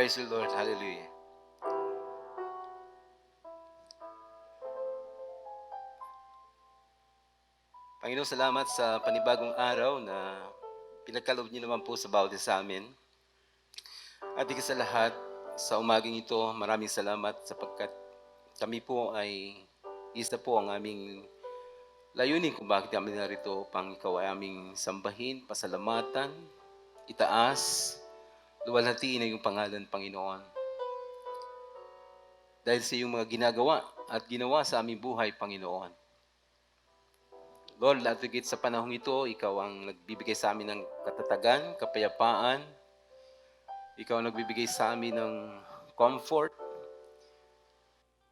Praise the Lord. Hallelujah. Panginoon, salamat sa panibagong araw na pinagkaloob niyo naman po sa bawat isa sa amin. At higit sa lahat, sa umaging ito, maraming salamat sapagkat kami po ay isa po ang aming layunin kung bakit kami narito upang ikaw ay aming sambahin, pasalamatan, itaas, luwalhatiin na yung pangalan, Panginoon. Dahil sa iyong mga ginagawa at ginawa sa aming buhay, Panginoon. Lord, at higit sa panahong ito, ikaw ang nagbibigay sa amin ng katatagan, kapayapaan. Ikaw ang nagbibigay sa amin ng comfort.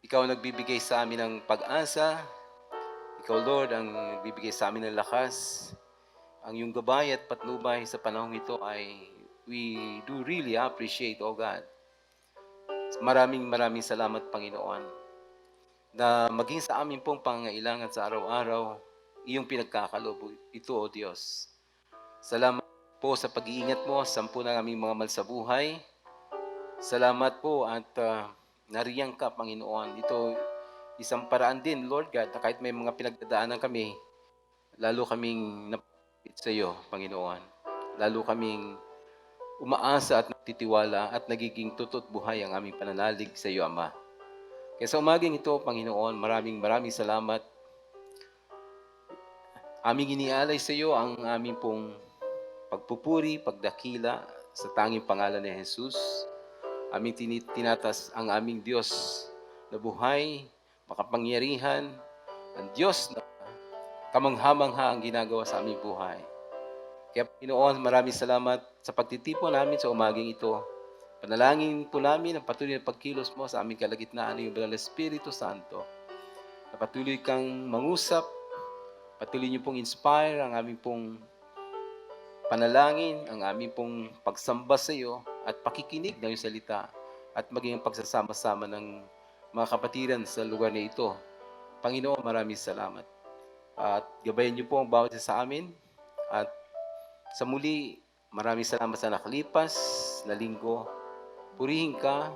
Ikaw ang nagbibigay sa amin ng pag-asa. Ikaw, Lord, ang nagbibigay sa amin ng lakas. Ang iyong gabay at patnubay sa panahong ito ay we do really appreciate, oh God. Maraming salamat, Panginoon, na maging sa amin pong pangangailangan sa araw-araw, iyong pinagkakalob ito, O Diyos. Salamat po sa pag-iingat mo sa sampu ng aming mga mahal sa buhay. Salamat po at nariyan ka, Panginoon. Ito isang paraan din, Lord God, na kahit may mga pinagdadaanan kami, lalo kaming napapit sa iyo, Panginoon. Lalo kaming umaasa at nagtitiwala at nagiging tutot buhay ang aming pananalig sa iyo, Ama. Kaya sa umaging ito, Panginoon, maraming salamat. Aming inialay sa iyo ang aming pong pagpupuri, pagdakila sa tanging pangalan ni Jesus. Aming tinatas ang aming Diyos na buhay, makapangyarihan, ang Diyos na kamangha-mangha ang ginagawa sa aming buhay. Kaya Panginoon, maraming salamat sa pagtitipon namin sa umaging ito. Panalangin po namin ang patuloy na pagkilos mo sa aming kalagitnaan ng Banal na Espiritu Santo. Na patuloy kang mangusap, patuloy niyo pong inspire ang aming pong panalangin, ang aming pong pagsamba sa iyo at pakikinig ng iyong salita at maging ang pagsasama-sama ng mga kapatiran sa lugar na ito. Panginoon, maraming salamat. At gabayan niyo po ang bawat isa sa amin. At sa muli, maraming salamat sa nakalipas na linggo. Purihin ka.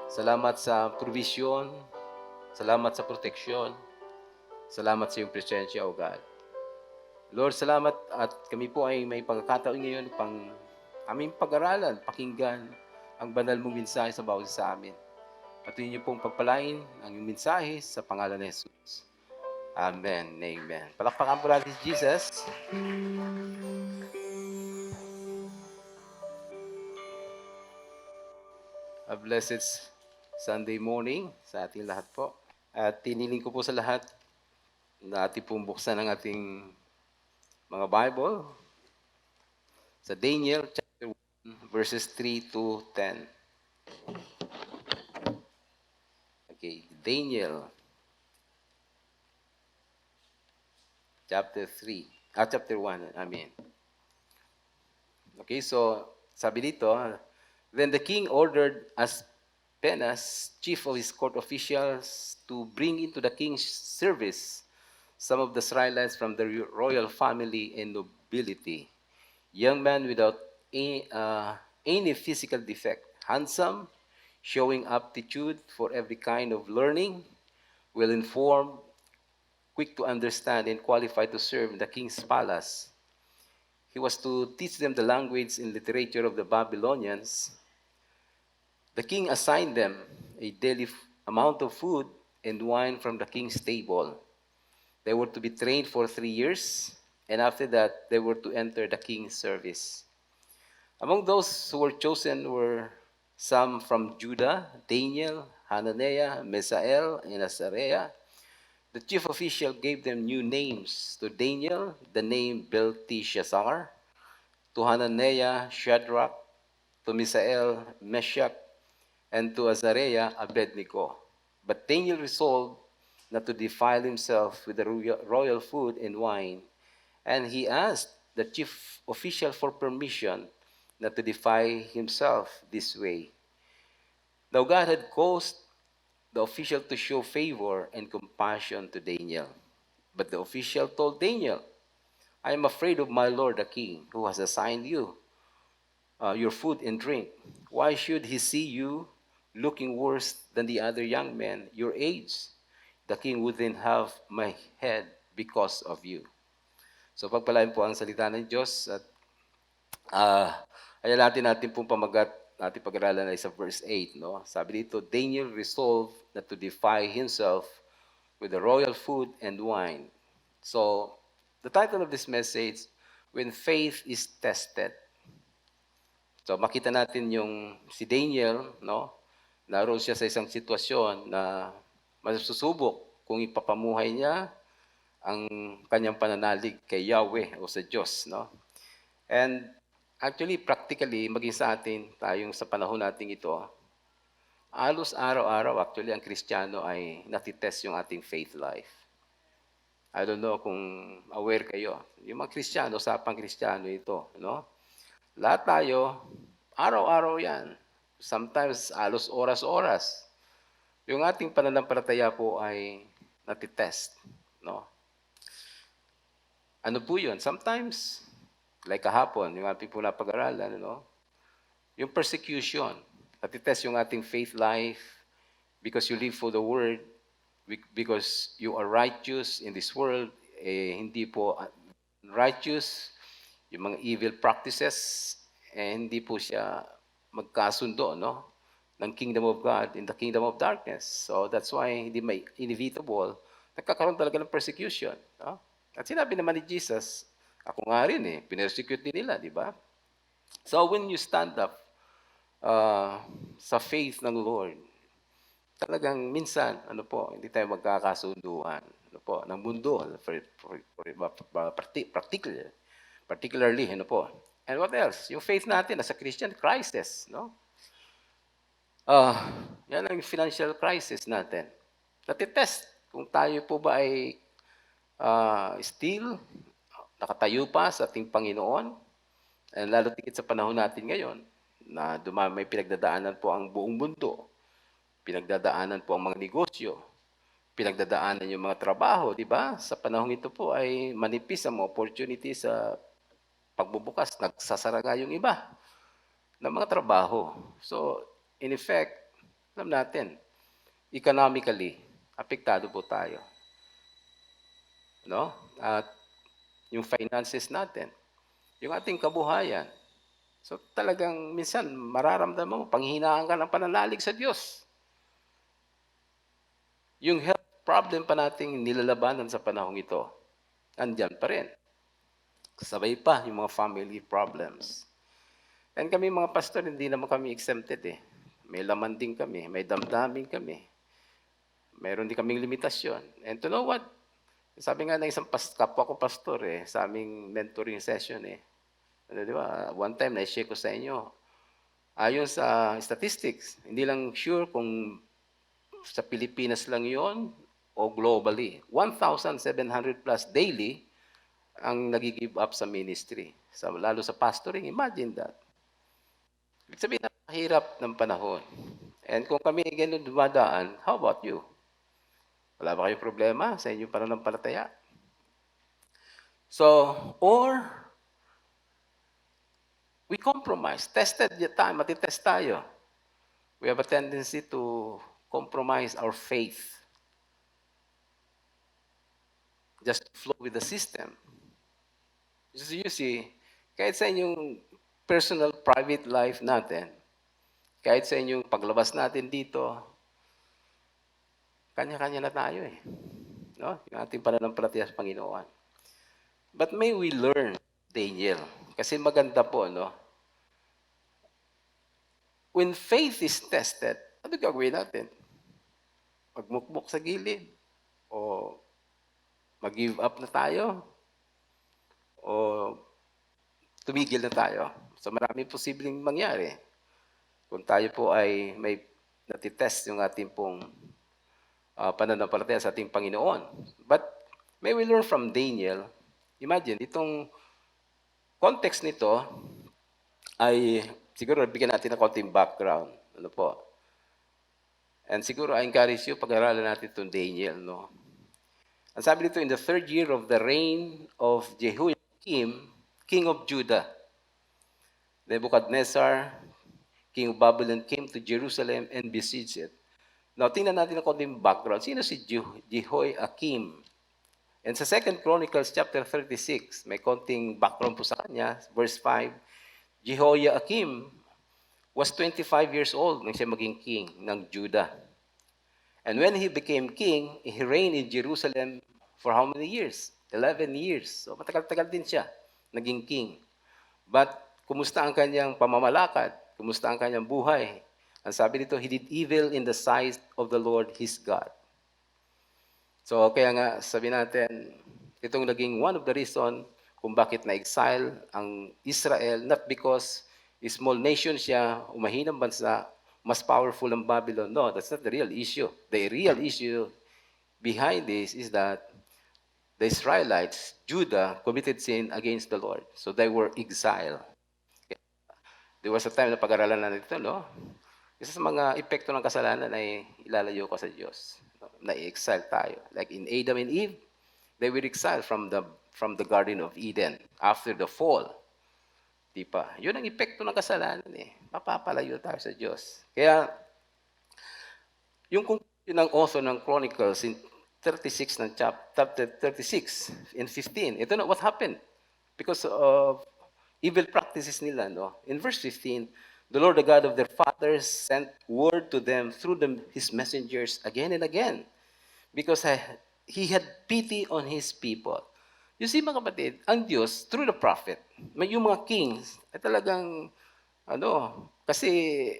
Salamat sa provision. Salamat sa proteksyon. Salamat sa iyong presensya, O God. Lord, salamat at kami po ay may pagkakataon ngayon pang aming pag-aralan, pakinggan ang banal mong mensahe sa bawat sa amin. Patuloy niyo pong pagpalain ang iyong mensahe sa pangalan ni Jesus. Amen. Amen. Palakpakan po natin si Jesus. A blessed Sunday morning sa ating lahat po. At tiniling ko po sa lahat na ating pong buksan ang ating mga Bible sa Daniel chapter 1 verses 3 to 10. Okay, Daniel chapter 1, I mean. Okay, so sabi dito, then the king ordered Aspenaz, chief of his court officials, to bring into the king's service some of the Israelites from the royal family and nobility, young men without any physical defect, handsome, showing aptitude for every kind of learning, well-informed, quick to understand, and qualified to serve in the king's palace. He was to teach them the language and literature of the Babylonians. The king assigned them a daily amount of food and wine from the king's table. They were to be trained for 3 years, and after that, they were to enter the king's service. Among those who were chosen were some from Judah, Daniel, Hananiah, Misael, and Azariah. The chief official gave them new names. To Daniel, the name Belteshazzar. To Hananiah, Shadrach. To Misael, Meshach. And to Azariah, Abednego. But Daniel resolved not to defile himself with the royal food and wine, and he asked the chief official for permission not to defile himself this way. Now God had caused the official to show favor and compassion to Daniel. But the official told Daniel, I am afraid of my lord the king, who has assigned you. your food and drink. Why should he see you looking worse than the other young men your age? The king wouldn't have my head because of you. So pagpalain po ang salita ng Diyos at ayan natin pong pamagat natin pag-aralan ay sa verse 8. No? Sabi dito, Daniel resolved not to defy himself with the royal food and wine. So, the title of this message, When Faith is Tested. So makita natin yung si Daniel, no? Naroon siya sa isang sitwasyon na masusubok kung ipapamuhay niya ang kanyang pananalig kay Yahweh o sa Diyos, no? And actually, practically, maging sa atin, tayong sa panahon nating ito, halos araw-araw, actually, ang Kristiyano ay natitest yung ating faith life. I don't know kung aware kayo. Yung mga Kristiyano, usapang Kristiyano ito, no? Lahat tayo, araw-araw yan. Sometimes, alos oras-oras. Yung ating pananampalataya po ay natitest. No? Ano po yun? Sometimes, like kahapon, yung ating po napag-aralan, no? Yung persecution, natitest yung ating faith life because you live for the Word, because you are righteous in this world, hindi po righteous, yung mga evil practices, hindi po siya magkasundo, no? Ng kingdom of God in the kingdom of darkness. So that's why hindi may inevitable, nagkakaroon talaga ng persecution. No? At sinabi naman ni Jesus, ako nga rin pinersecute din nila, di ba? So when you stand up sa faith ng Lord, talagang minsan, hindi tayo magkakasunduan, ng mundo, particularly, And what else? Yung faith natin as a Christian, crisis, no? Yan ang financial crisis natin. Natitest kung tayo po ba ay still nakatayo pa sa ating Panginoon, and lalo tigit sa panahon natin ngayon, na may pinagdadaanan po ang buong mundo, pinagdadaanan po ang mga negosyo, pinagdadaanan yung mga trabaho, di ba? Sa panahon ito po ay manipis ang mga opportunity sa pagbubukas, nagsasara nga yung iba ng mga trabaho. So, in effect, alam natin, economically, apektado po tayo. No? At yung finances natin, yung ating kabuhayan. So, talagang minsan, mararamdaman mo, panghihinaan ka ng pananalig sa Diyos. Yung health problem pa nating nilalabanan sa panahong ito, andyan pa rin. Kasabay pa yung mga family problems. And kami mga pastor, hindi naman kami exempted May laman din kami, may damdamin kami. Mayroon din kaming limitasyon. And to know what? Sabi nga ng isang kapwa ko pastor sa aming mentoring session di ba? One time na-share ko sa inyo. Ayon sa statistics, hindi lang sure kung sa Pilipinas lang yon o globally. 1,700 plus daily ang nag-give up sa ministry. Lalo sa pastoring, imagine that. Ibig sabihin, napakahirap ng panahon. And kung kami ganun dumadaan, how about you? Wala ba kayong problema sa inyong pananampalataya? So, or we compromise. Tested tayo, matitest tayo. We have a tendency to compromise our faith just to flow with the system. You see, kahit sa inyong personal, private life natin, kahit sa inyong paglabas natin dito, kanya-kanya na tayo No? Yung ating pananampalataya sa Panginoon. But may we learn, Daniel, kasi maganda po, no? When faith is tested, ano gagawin natin? Magmukmuk sa gilid? O mag-give up na tayo? O tumigil na tayo? So maraming posibleng mangyari. Kung tayo po ay may natitest yung ating pong pananampalataya sa ating Panginoon. But may we learn from Daniel, imagine, itong context nito ay, siguro bigyan natin ng konting background. Ano po? And siguro I encourage you, pag-aralan natin itong Daniel, no? Ang sabi dito, in the third year of the reign of Jehoiakim, king of Judah. Nebuchadnezzar, king of Babylon, came to Jerusalem and besieged it. Now, tingnan natin ang konting background. Sino si Jehoiakim? And sa 2 Chronicles chapter 36, may konting background po sa kanya. Verse 5, Jehoiakim was 25 years old nang siya maging king ng Judah. And when he became king, he reigned in Jerusalem for how many years? 11 years. So matagal-tagal din siya naging king. But kumusta ang kanyang pamamalakad? Kumusta ang kanyang buhay? Ang sabi dito, he did evil in the sight of the Lord his God. So kaya nga sabi natin, itong naging one of the reason kung bakit na-exile ang Israel, not because small nation siya, umahinang bansa, mas powerful ang Babylon. No, that's not the real issue. The real issue behind this is that the Israelites, Judah, committed sin against the Lord. So they were exiled. There was a time na pag-aralan na nito, no? Isa sa mga epekto ng kasalanan ay ilalayo ka sa Diyos. Na-exile tayo. Like in Adam and Eve, they were exiled from the Garden of Eden after the fall. Di pa? Yun ang epekto ng kasalanan eh. Mapapalayo tayo sa Diyos. Kaya, yung conclusion ng author ng Chronicles in 36 ng chapter 36 and 15, ito na what happened because of evil practices nila. No? In verse 15, the Lord, the God of their fathers, sent word to them through his messengers again and again because he had pity on his people. You see, mga kapatid, ang Diyos, through the prophet, may yung mga kings, ay talagang, kasi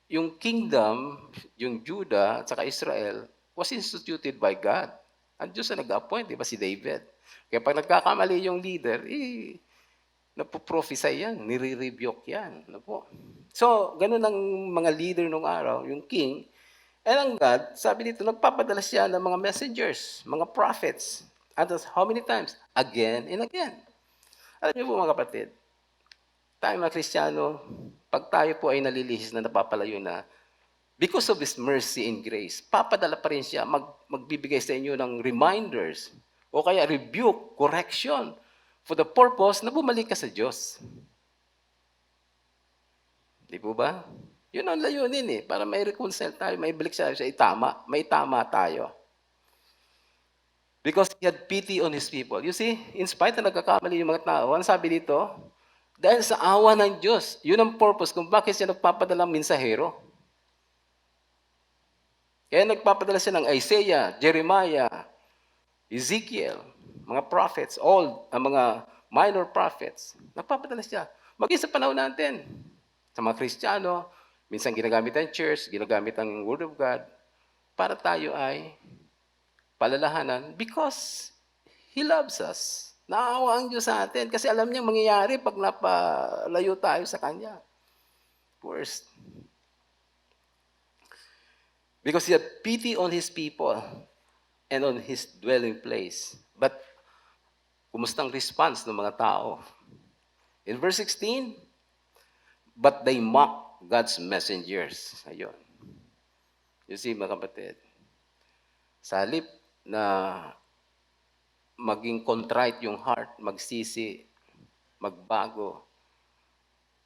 yung kingdom, yung Judah at saka Israel, was instituted by God. Ang Diyos na nag-appoint, di ba, si David. Kaya pag nagkakamali yung leader, napoprophesy yan, nire-rebuke yan. Ano po? So, ganun ang mga leader nung araw, yung king, and ang God, sabi dito, nagpapadala siya ng mga messengers, mga prophets. And how many times? Again and again. Alam niyo po mga kapatid, tayo mga Kristiyano, pag tayo po ay nalilihis na napapalayo na, because of His mercy and grace, papadala pa rin siya, magbibigay sa inyo ng reminders, o kaya rebuke, correction, for the purpose na bumalik ka sa Diyos. Di po ba? Yun ang layunin eh, para may reconcile tayo, may balik sa itama, may tama tayo. Because He had pity on His people. You see, in spite na nagkakamali yung mga tao, ang sabi dito, dahil sa awa ng Diyos, yun ang purpose kung bakit siya nagpapadala ng mensahero. Kaya nagpapadala siya ng Isaiah, Jeremiah, Ezekiel, mga prophets, all ang mga minor prophets. Nagpapadala siya. Maging sa panahon natin, sa mga Kristiyano, minsan ginagamit ang church, ginagamit ang Word of God, para tayo ay palalahanan because He loves us. Naawa ang Diyos sa atin kasi alam niyang mangyayari pag napalayo tayo sa Kanya. First, because He had pity on His people and on His dwelling place. But, kumusta ang response ng mga tao? In verse 16, but they mock God's messengers. Ayun. You see, mga kapatid, sa halip na maging contrite yung heart, magsisi, magbago,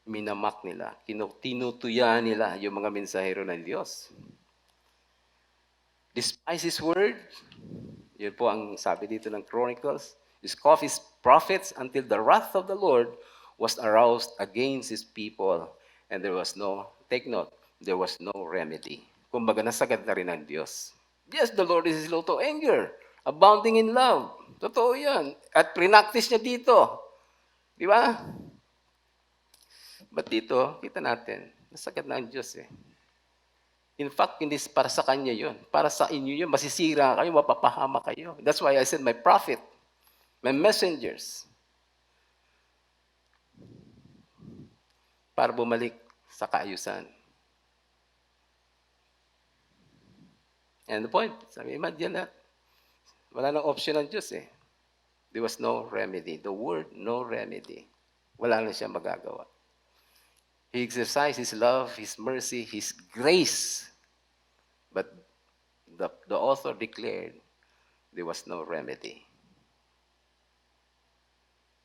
minamak nila, tinutuya nila yung mga mensahero ng Diyos. Despise His word, yun po ang sabi dito ng Chronicles, scoff His prophets until the wrath of the Lord was aroused against His people, and there was no, take note, there was no remedy. Kumbaga, nasagad na rin ang Diyos. Yes, the Lord is slow to anger, abounding in love. Totoo yan. At prinactice niya dito. Di ba? But dito, kita natin, nasagad na ang Diyos eh. In fact, hindi para sa Kanya yun. Para sa inyo yun, masisira kayo, mapapahama kayo. That's why I said my prophet, my messengers, para bumalik sa kaayusan. And the point, sabi, imagine na, wala nang option ng Diyos eh. There was no remedy. The word, no remedy. Wala na siya magagawa. He exercised His love, His mercy, His grace. But the author declared there was no remedy.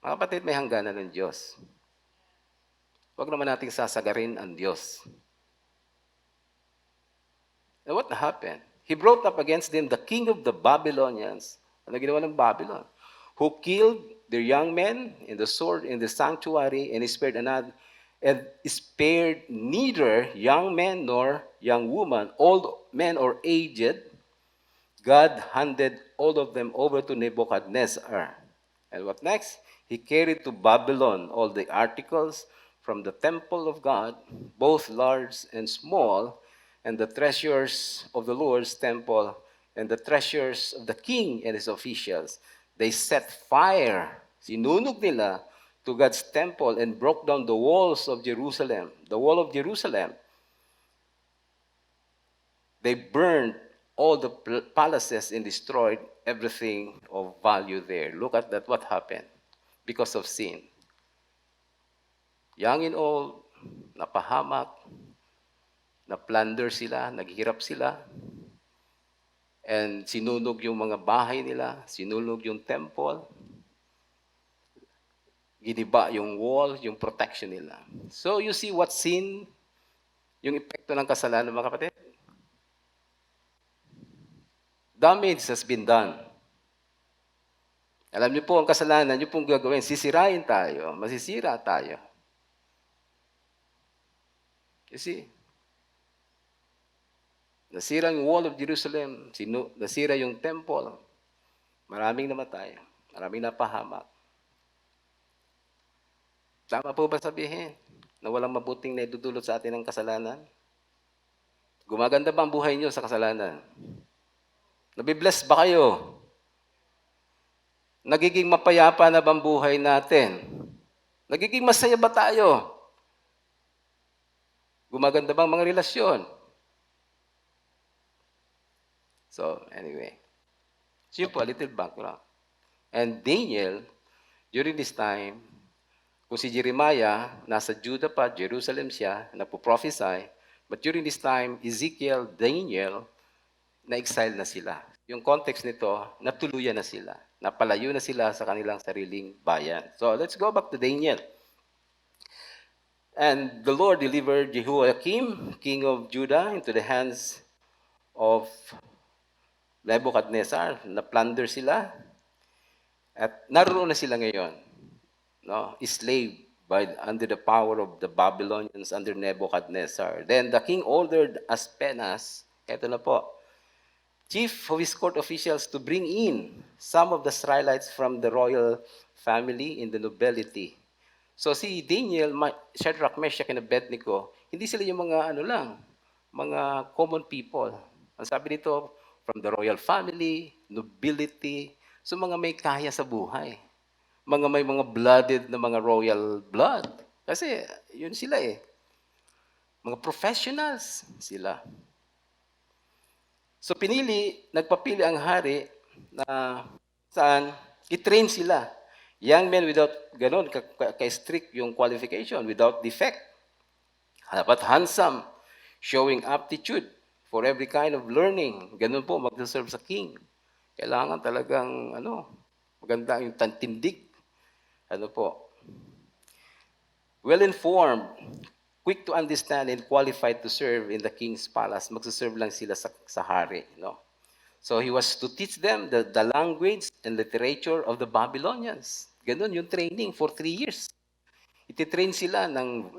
Mga kapatid, may hangganan ng Diyos. Huwag naman nating sasagarin ang Diyos. And what happened? He brought up against them the king of the Babylonians. Ano ginawa ng Babylon? Who killed their young men in the sword in the sanctuary and spared neither young men nor young woman, old men or aged. God handed all of them over to Nebuchadnezzar. And what next? He carried to Babylon all the articles from the temple of God, both large and small, and the treasures of the Lord's temple, and the treasures of the king and his officials. They set fire, sinunog nila, to God's temple and broke down the walls of Jerusalem. The wall of Jerusalem. They burned all the palaces and destroyed everything of value there. Look at that, what happened because of sin. Young and old, napahamak, na-plunder sila, naghirap sila, and sinunog yung mga bahay nila, sinunog yung temple, giniba yung wall, yung protection nila. So you see what sin, yung epekto ng kasalanan, mga kapatid? Damage has been done. Alam niyo po, ang kasalanan niyo pong gagawin, sisirain tayo, masisira tayo. You see? Nasira yung wall of Jerusalem, nasira yung temple, maraming namatay, maraming napahamak. Tama po ba sabihin na walang mabuting na idudulot sa atin ng kasalanan? Gumaganda ba ang buhay niyo sa kasalanan? Nabibless ba kayo? Nagiging mapayapa na ba ang buhay natin? Nagiging masaya ba tayo? Gumaganda ba ang mga relasyon? So, anyway. Simple, a little background. And Daniel, during this time, kung si Jeremiah, nasa Judah pa, Jerusalem siya, nagpo-prophesy, but during this time, Ezekiel, Daniel, na-exile na sila. Yung context nito, natuluyan na sila. Napalayo na sila sa kanilang sariling bayan. So, let's go back to Daniel. And the Lord delivered Jehoiakim, king of Judah, into the hands of Nebuchadnezzar. Na-plunder sila. At naroon na sila ngayon. No? Enslaved under the power of the Babylonians under Nebuchadnezzar. Then the king ordered Aspenas, eto na po, chief of his court officials to bring in some of the Israelites from the royal family in the nobility. So si Daniel, Shadrach, Meshach, and Abednego, hindi sila yung mga mga common people. Ang sabi dito, from the royal family, nobility, so mga may kaya sa buhay. May mga blooded na mga royal blood. Kasi yun sila eh. Mga professionals sila. So nagpapili ang hari na saan i-train sila. Young men without, ganon, ka-strict yung qualification, without defect. Dapat handsome, showing aptitude for every kind of learning. Ganon po, mag-serve sa king. Kailangan talagang, maganda yung tindig. Well-informed, quick to understand, and qualified to serve in the king's palace. Magsaserve lang sila sa hari. So he was to teach them the language and literature of the Babylonians. Ganun yung training for 3 years. Ititrain sila ng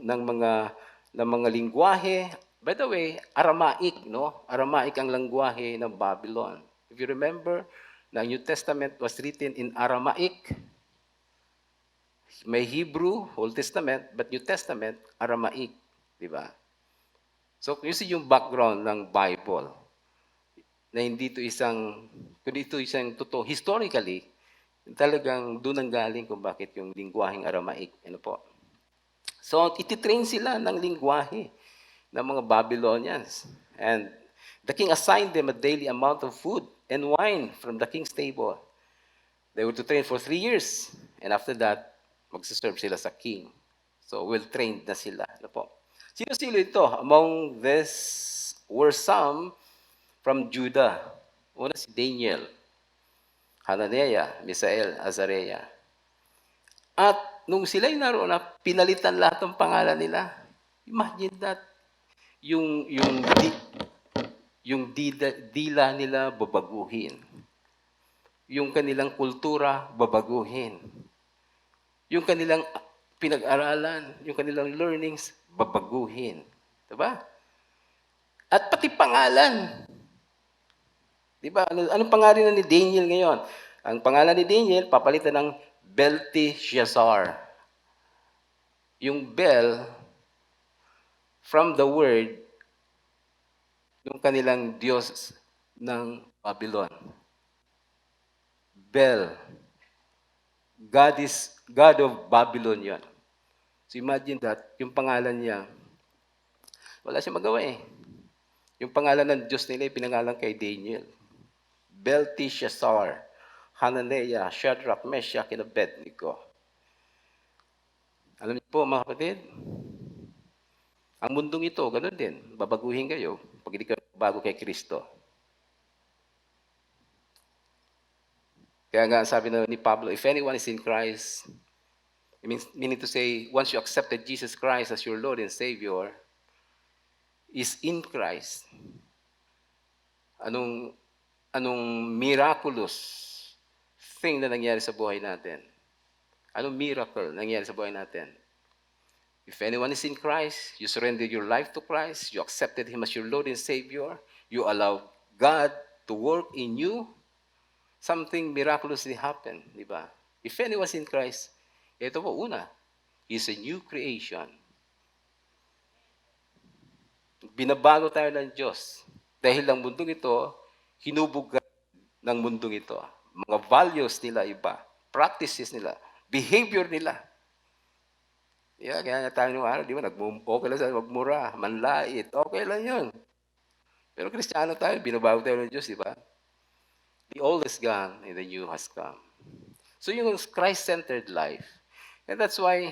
mga lingwahe. By the way, Aramaic, Aramaic ang lingwahe ng Babylon. If you remember, the New Testament was written in Aramaic. May Hebrew, Old Testament, but New Testament, Aramaic. Diba? So, you see yung background ng Bible, na kundi ito isang totoo. Historically, talagang doon ang galing kung bakit yung lingwaheng Aramaic. So, ititrain sila ng lingwahe ng mga Babylonians. And the king assigned them a daily amount of food and wine from the king's table. They were to train for 3 years. And after that, magsaserve sila sa king. So, well-trained na sila. Sino-sino ito? Among this were some from Judah. Una si Daniel, Hananiah, Misael, Azariah. At nung sila'y naroon na, pinalitan lahat ng pangalan nila. Imagine that. Yung dila nila babaguhin. Yung kanilang kultura babaguhin. Yung kanilang pinag-aralan, yung kanilang learnings babaguhin. Diba? At pati pangalan. Diba? Anong pangalan ni Daniel ngayon? Ang pangalan ni Daniel, papalitan ng Belteshazzar. Yung Bel, from the word, yung kanilang Diyos ng Babylon. Bel. God of Babylon yon. So imagine that, yung pangalan niya, wala siya magawa eh. Yung pangalan ng Diyos nila, pinangalan kay Daniel. Belteshazzar, Hananiah, Shadrach, Meshach, and Abednego. Alam niyo po mga kapatid, ang mundong ito, ganun din, babaguhin kayo pag hindi kayo bago kay Kristo. Kaya nga sabi na ni Pablo, if anyone is in Christ, meaning to say, once you accepted Jesus Christ as your Lord and Savior, is in Christ, anong miraculous thing na nangyari sa buhay natin? Anong miracle nangyari sa buhay natin? If anyone is in Christ, you surrender your life to Christ, you accepted Him as your Lord and Savior, you allow God to work in you, something miraculously happen, di ba? If anyone is in Christ, ito po una, He's a new creation. Binabago tayo ng Diyos. Dahil ang mundong ito, hinubog ng mundong ito. Mga values nila iba, practices nila, behavior nila. Yeah, kaya nga tayo nung araw, di ba, okay lang sa magmura, manlait, okay lang yun. Pero Kristiyano tayo, binabago tayo ng Diyos, di ba? The old is gone and the new has come. So yung Christ-centered life. And that's why,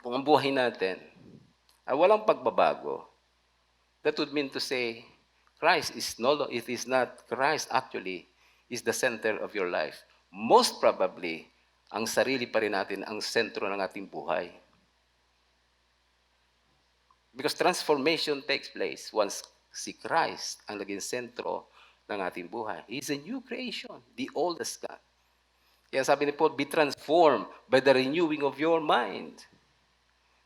kung ang buhay natin ay walang pagbabago, that would mean to say, Christ is it is not, Christ actually is the center of your life. Most probably, ang sarili pa rin natin ang sentro ng ating buhay. Because transformation takes place once si Christ ang naging sentro ng ating buhay. He is a new creation. The old is gone. Kaya sabi ni Paul, be transformed by the renewing of your mind.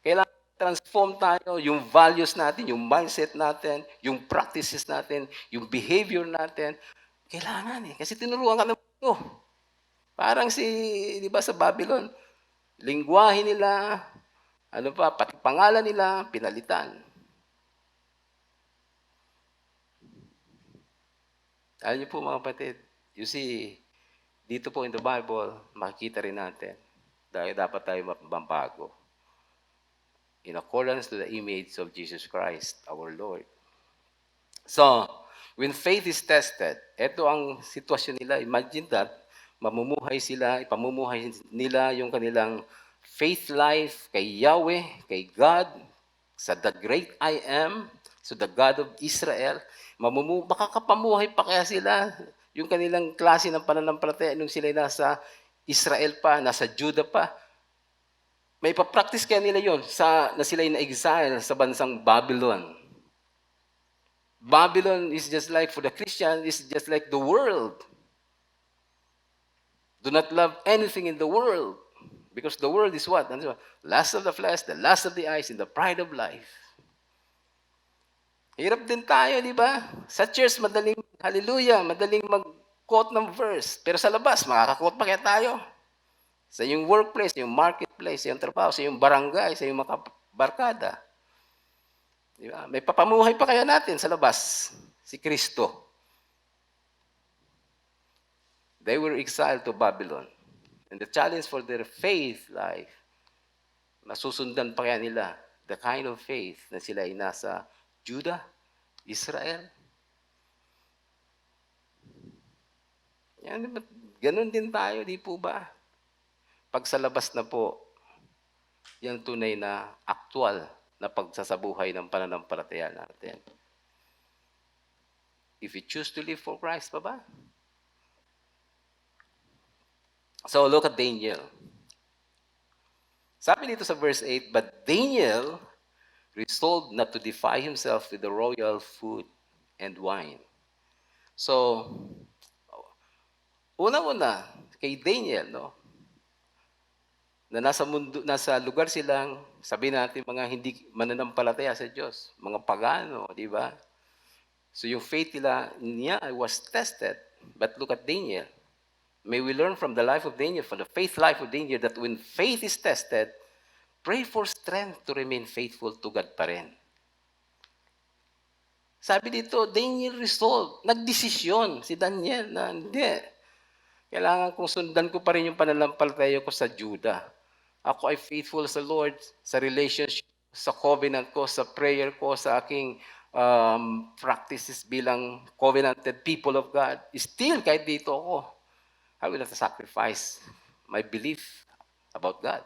Kailangan transform tayo, yung values natin, yung mindset natin, yung practices natin, yung behavior natin. Kailangan eh. Kasi tinuruan ka ng mundo. Parang di ba sa Babylon, lingwahe nila, pati pangalan nila, pinalitan. Alam niyo po mga kapatid, you see, dito po in the Bible, makikita rin natin, dahil dapat tayo mabago. In accordance to the image of Jesus Christ, our Lord. So, when faith is tested, ito ang sitwasyon nila. Imagine that, ipamumuhay nila yung kanilang faith life kay Yahweh, kay God, sa the great I am, so the God of Israel. Makakapamuhay pa kaya sila, yung kanilang klase ng pananampalataya nung sila nasa Israel pa, nasa Judah pa. May papractice kaya nila yon na sila na-exile sa bansang Babylon. Babylon is just like, for the Christian, is just like the world. Do not love anything in the world. Because the world is what? Lust of the flesh, the lust of the eyes, and the pride of life. Hirap din tayo, di ba? Sa church, madaling, hallelujah, madaling mag-quote ng verse. Pero sa labas, makaka-quote pa kaya tayo. Sa iyong workplace, sa iyong marketplace, sa iyong trabaho, sa iyong barangay, sa iyong mga barkada. Di ba? May papamuhay pa kaya natin sa labas, si Kristo. They were exiled to Babylon. And the challenge for their faith life, masusundan pa kaya nila the kind of faith na sila ay nasa Judah, Israel. Yan, ganun din tayo, di po ba? Pag sa labas na po, yan tunay na aktual na pagsasabuhay ng pananampalataya natin. If you choose to live for Christ pa ba? So look at Daniel. Sabi dito sa verse 8, but Daniel resolved not to defile himself with the royal food and wine. So, una-una, kay Daniel, no, na nasa lugar silang, sabi natin, mga hindi mananampalataya sa Diyos, mga pagano, di ba? So yung faith niya was tested. But look at Daniel. May we learn from the life of Daniel, from the faith life of Daniel, that when faith is tested, pray for strength to remain faithful to God pa rin. Sabi dito, Daniel resolved, nagdesisyon si Daniel na hindi. Kailangan kong sundan ko pa rin yung pananampalataya ko sa Judah. Ako ay faithful sa Lord, sa relationship, sa covenant ko, sa prayer ko, sa aking practices bilang covenanted people of God. Still, kahit dito ako, I will not sacrifice my belief about God.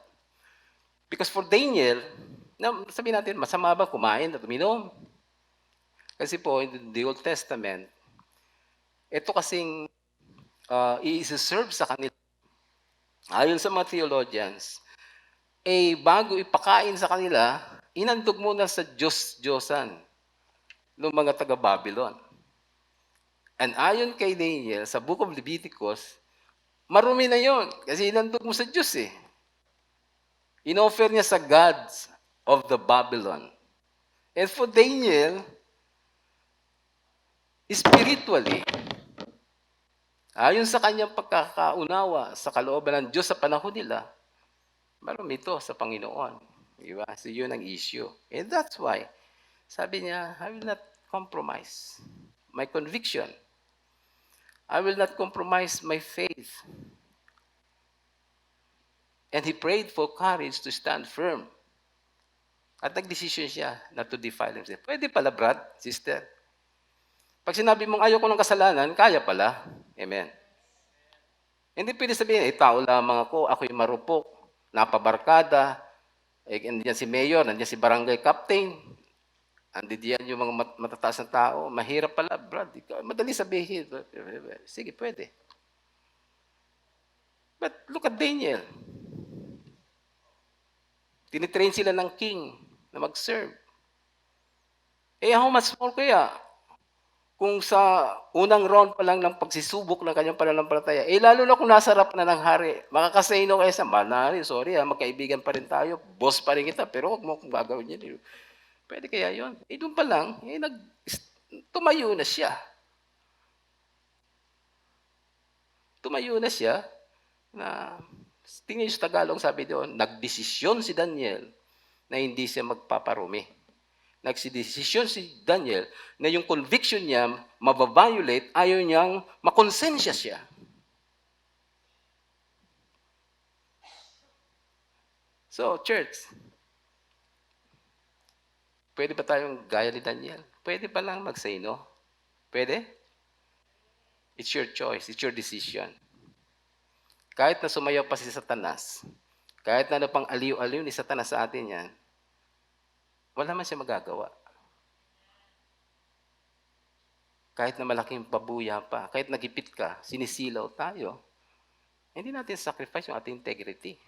Because for Daniel, sabihin natin, masama ba kumain at uminom? Kasi po, in the Old Testament, ito kasing i-serve sa kanila. Ayon sa mga theologians, bago ipakain sa kanila, inandog muna sa Diyos-Diyosan ng mga taga-Babylon. And ayon kay Daniel, sa Book of Leviticus, marumi na yon kasi inandog mo sa Diyos eh. Inoffer niya sa gods of the Babylon. And for Daniel, spiritually, ayon sa kanyang pagkakaunawa sa kalooban ng Diyos sa panahon nila, marami ito sa Panginoon. Diba? So yun ang issue. And that's why, sabi niya, I will not compromise my conviction. I will not compromise my faith. And he prayed for courage to stand firm. At nagdesisyon siya not to defile himself. Pwede pala, brad, sister. Pag sinabi mong ayaw ko ng kasalanan, kaya pala. Amen. Hindi pwede sabihin, tao lamang ako'y marupok, napabarkada, nandiyan si mayor, nandiyan si barangay captain, nandiyan yung mga matataas na tao, mahirap pala, brad. Madali sabihin. Sige, pwede. But look at Daniel. Tinitrain sila ng king na mag-serve. How much more kaya? Kung sa unang round pa lang ng pagsisubok ng kanyang pananampalataya, lalo na kung nasa harap na ng hari, makakasayno kayo sa manari, sorry magkaibigan pa rin tayo, boss pa rin kita, pero huwag mo kung gagawin yan. Pwede kaya yun? Doon pa lang, tumayo na siya. Tumayo na siya, na, tingnan yung Tagalog sabi doon, nagdesisyon si Daniel na hindi siya magpaparumi. Nagsidesisyon si Daniel na yung conviction niya mababiolate, ayaw niyang makonsensya siya. So, church, pwede ba tayong gaya ni Daniel? Pwede ba lang mag-say no? Pwede? It's your choice. It's your decision. Kahit na sumayaw pa si Satanas, kahit na pang aliw-aliw ni Satanas sa atin yan, wala man siya magagawa. Kahit na malaking pabuya pa, kahit nagipit ka, sinisilaw tayo, hindi natin sacrifice yung ating integrity.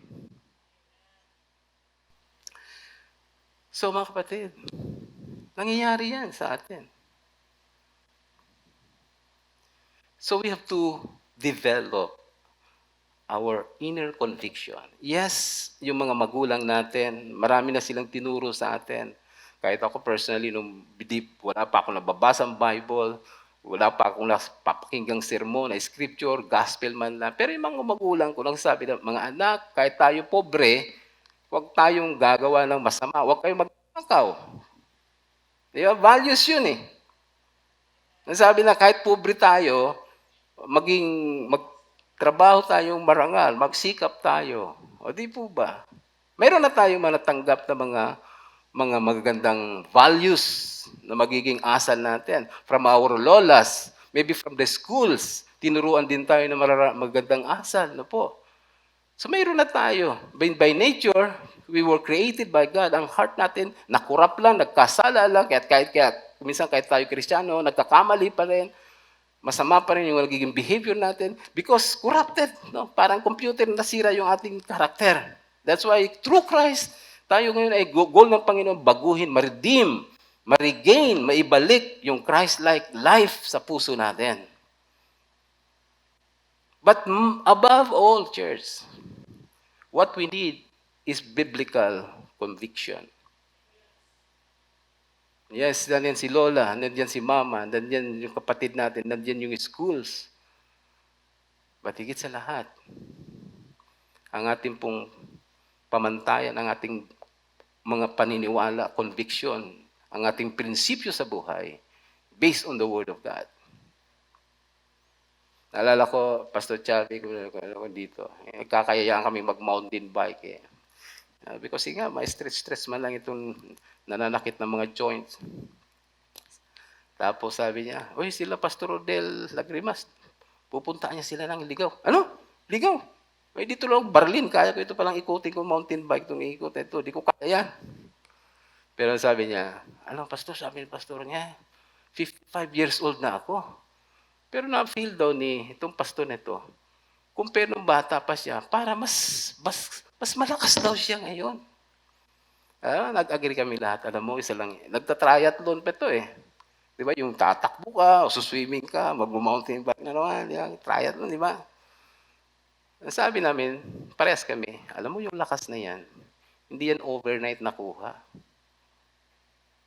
So mga kapatid, nangyayari yan sa atin. So we have to develop our inner conviction. Yes, yung mga magulang natin, marami na silang tinuro sa atin. Kahit ako personally, nung wala pa akong nababasa ang Bible, wala pa akong napapakinggang sermon, scripture, gospel man lang. Pero yung mga magulang ko, nagsasabi na, mga anak, kahit tayo pobre, huwag tayong gagawa ng masama. Huwag kayong magnakaw. Diba? Values yun eh. Nasabi na kahit pobre tayo, magtrabaho tayong marangal, magsikap tayo. O di po ba? Mayroon na tayong manatanggap na mga magagandang values na magiging asal natin. From our lolas, maybe from the schools, tinuruan din tayo na magandang asal. No po? So mayroon na tayo. By nature, we were created by God. Ang heart natin, nakurap lang, nagkasala lang, kahit minsan kahit tayo Kristiyano, nagkakamali pa rin. Masama pa rin yung nagiging behavior natin because corrupted. No? Parang computer nasira yung ating karakter. That's why through Christ, tayo ngayon ay goal ng Panginoon, baguhin, ma-redeem, ma-regain, maibalik yung Christ-like life sa puso natin. But above all, church, what we need is biblical conviction. Yes, nandiyan si Lola, nandiyan si Mama, nandiyan yung kapatid natin, nandiyan yung schools. But higit sa lahat, ang ating pong pamantayan, ang ating mga paniniwala, conviction, ang ating prinsipyo sa buhay, based on the Word of God. Naalala ko, Pastor Charlie, kung dito, kakayayaan kami mag-mountain bike eh. Because nga, may stress man lang itong nananakit ng mga joints. Tapos sabi niya, uy, sila Pastor Rodel Lagrimas, pupuntaan niya sila ng Ligaw. Ano? Ligaw? Ay, dito lang, Barlin, kaya ko ito palang ikutin ko mountain bike, itong ikot ito, di ko kaya yan. Pero sabi niya, ano, Pastor, sabi ni Pastor niya, 55 years old na ako. Pero na-feel daw ni itong pastor nito, compare nung bata pa siya, para mas malakas daw siya ngayon. Nag-agree kami lahat. Alam mo, isa lang, nagta-triathlon pa ito eh. Di ba? Yung tatakbo ka, o suswimming ka, mag-mountain bike na naman, yung triathlon, di ba? Sabi namin, parehas kami, alam mo yung lakas na yan, hindi yan overnight nakuha.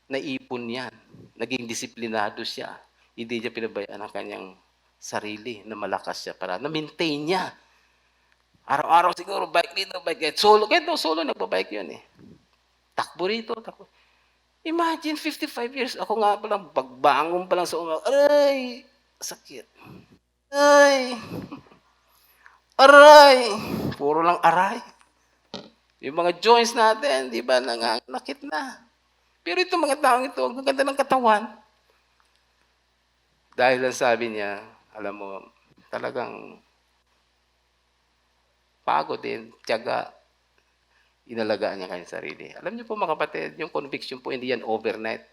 Naipon yan. Naging disiplinado siya. Hindi niya pinabayaan ang kanyang sarili na malakas siya para na-maintain niya. Araw-araw siguro, bike dito, bike solo. Kahit solo, nagbabike yun eh. Takbo rito, takbo. Imagine, 55 years, ako nga palang, pagbangon pa lang sa umaga, aray, sakit. Ay, aray. Puro lang aray. Yung mga joints natin, di ba, nanganakit na. Pero itong mga taong ito, ang ganda ng katawan. Dahil lang sabi niya, alam mo, talagang pagod din, tiyaga, inalagaan niya kanyang sarili. Alam niyo po mga kapatid, yung conviction po hindi yan overnight.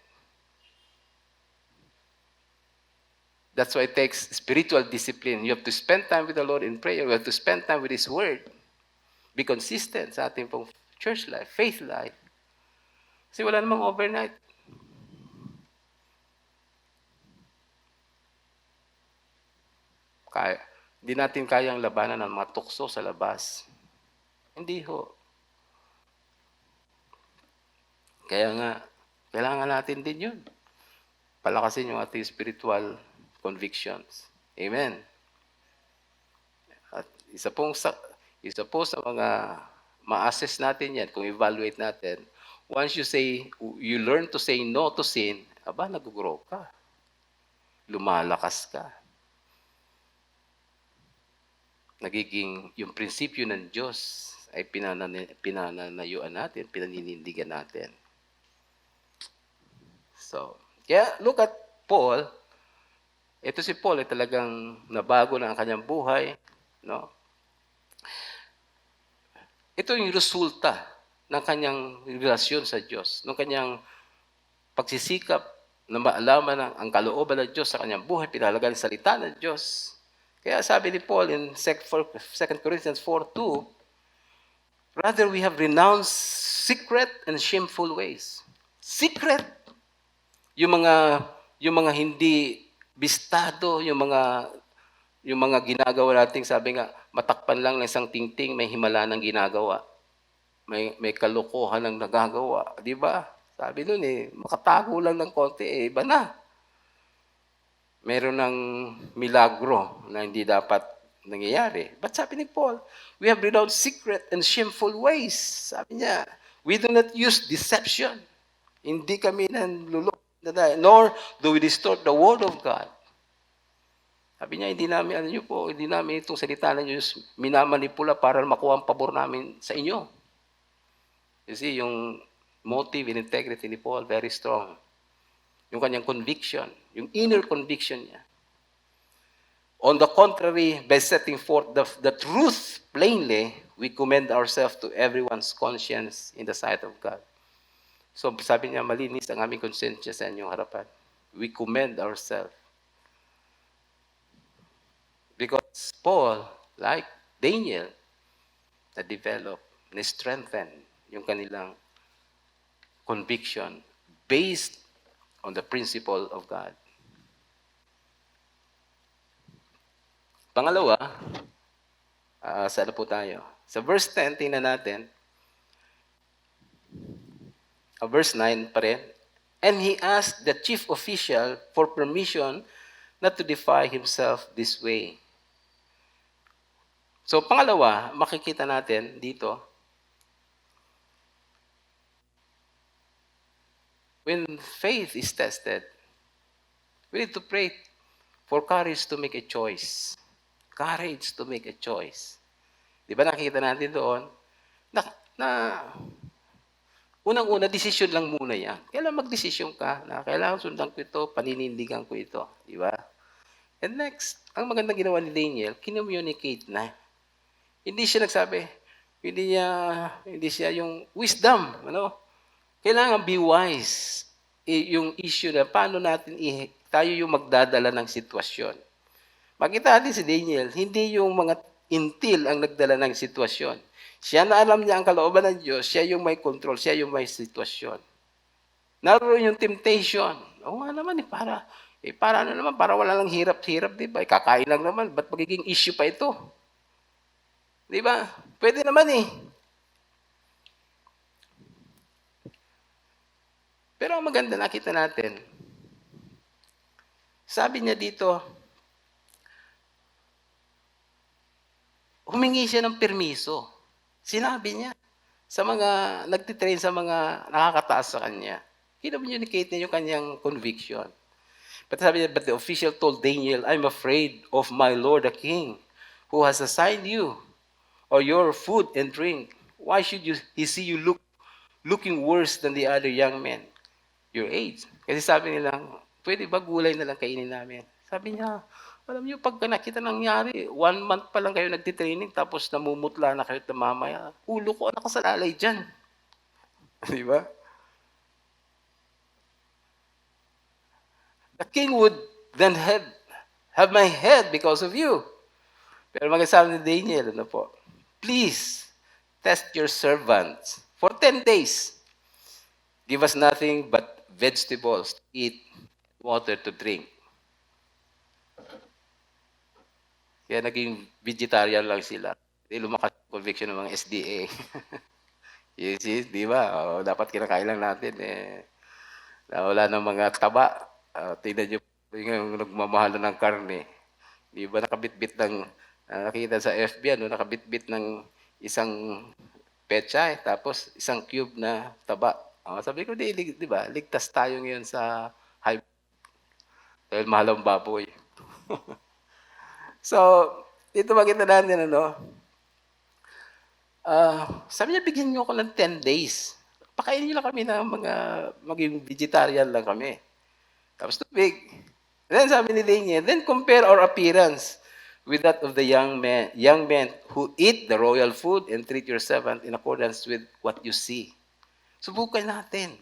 That's why it takes spiritual discipline. You have to spend time with the Lord in prayer. You have to spend time with His Word. Be consistent sa ating pong church life, faith life. Kasi wala namang overnight. Hindi natin kayang labanan ng mga tukso sa labas. Hindi ho. Kaya nga, kailangan natin din yun. Palakasin yung ating spiritual convictions. Amen. At isa po sa mga ma-assess natin yan, kung evaluate natin, once you learn to say no to sin, nag-grow ka. Lumalakas ka. Nagiging yung prinsipyo ng Diyos ay pinananayuan natin, pinaninindigan natin. So, kaya look at Paul. Ito si Paul ay talagang nabago na ang kanyang buhay. No? Ito yung resulta ng kanyang relasyon sa Diyos, ng kanyang pagsisikap na maalaman ang kalooban ng Diyos sa kanyang buhay, pinahalagan ng salita ng Diyos. Kaya sabi ni Paul in 2 Corinthians 4:2, rather we have renounced secret and shameful ways. Secret, yung mga hindi bistado, yung mga ginagawa nating, sabi nga, matakpan lang ng isang tingting, may himala ng ginagawa. May kalokohan ng nagagawa, di ba? Sabi nun makatago lang ng konti, iba na. Meron ng milagro na hindi dapat nangyayari. But sabi ni Paul, we have renounced secret and shameful ways. Sabi niya, we do not use deception. Hindi kami nanluloko, nor do we distort the word of God. Sabi niya, hindi namin itong salita ng Diyos minamanipula para makuha ang pabor namin sa inyo. You see, yung motive and integrity ni Paul, very strong. Yung kanyang conviction, yung inner conviction niya. On the contrary, by setting forth the truth plainly, we commend ourselves to everyone's conscience in the sight of God. So sabi niya, malinis ang aming konsensya sa inyong harapan. We commend ourselves. Because Paul, like Daniel, na-develop ni-strengthen yung kanilang conviction based on the principle of God. Pangalawa, saan na po tayo? Sa verse 10, tingnan natin. Verse 9 pa rin. And he asked the chief official for permission not to defy himself this way. So, pangalawa, makikita natin dito, when faith is tested, we need to pray for courage to make a choice. Courage to make a choice. Di ba nakikita natin doon? Na unang-una, desisyon lang muna yan. Kailangan magdesisyon ka na kailangan sundan ko ito, paninindigan ko ito. Di ba? And next, ang magandang ginawa ni Daniel, kinommunicate na. Hindi siya nagsabi, hindi siya yung wisdom, ano? Kailangan be wise. Yung issue na paano natin tayo yung magdadala ng sitwasyon. Makita natin si Daniel, hindi yung mga intil ang nagdala ng sitwasyon. Siya na alam niya ang kalooban ng Diyos, siya yung may control, siya yung may sitwasyon. Naroon yung temptation. Oo nga naman, para ano naman, para wala lang hirap-hirap, di ba? Kakain lang naman, ba't magiging issue pa ito? Di ba? Pwede naman eh. Pero ang maganda nakita natin, sabi niya dito, humingi siya ng permiso. Sinabi niya sa mga nagtitrain sa mga nakakataas sa kanya. Kinommunicate niya yung kanyang conviction. But sabi niya, but the official told Daniel, I'm afraid of my Lord the King, who has assigned you, or your food and drink. Why should he see you looking worse than the other young men your age? Kasi sabi nila, pwede ba gulay na lang kainin namin? Sabi niya, alam niyo, pagka nakita nangyari, 1 month pa lang kayo nagtitraining, tapos namumutla na kayo at mamaya, ulo ko nakasalalay dyan. Di ba? The king would then have my head because of you. Pero magsasabi ni Daniel, ano po, please, test your servants for 10 days. Give us nothing but vegetables to eat, water to drink. Kaya naging vegetarian lang sila. Hindi lumakas yung conviction ng mga SDA. You see, di ba? Dapat kinakain lang natin. Wala ng mga taba. Tingnan nyo yung nagmamahal ng karne. Di ba nakabitbit ng, nakita sa FB, nakabitbit ng isang pechay, tapos isang cube na taba. Sabi ko, di ba? Ligtas tayo ngayon sa high. Dahil mahal ang baboy. So, dito makita natin, sabi niya, bigyan niyo ako ng 10 days. Pakainin niyo lang kami ng maging vegetarian lang kami. Tapos tubig. Then sabi ni Daniel, then compare our appearance with that of the young men who eat the royal food and treat your servant in accordance with what you see. Subukan natin.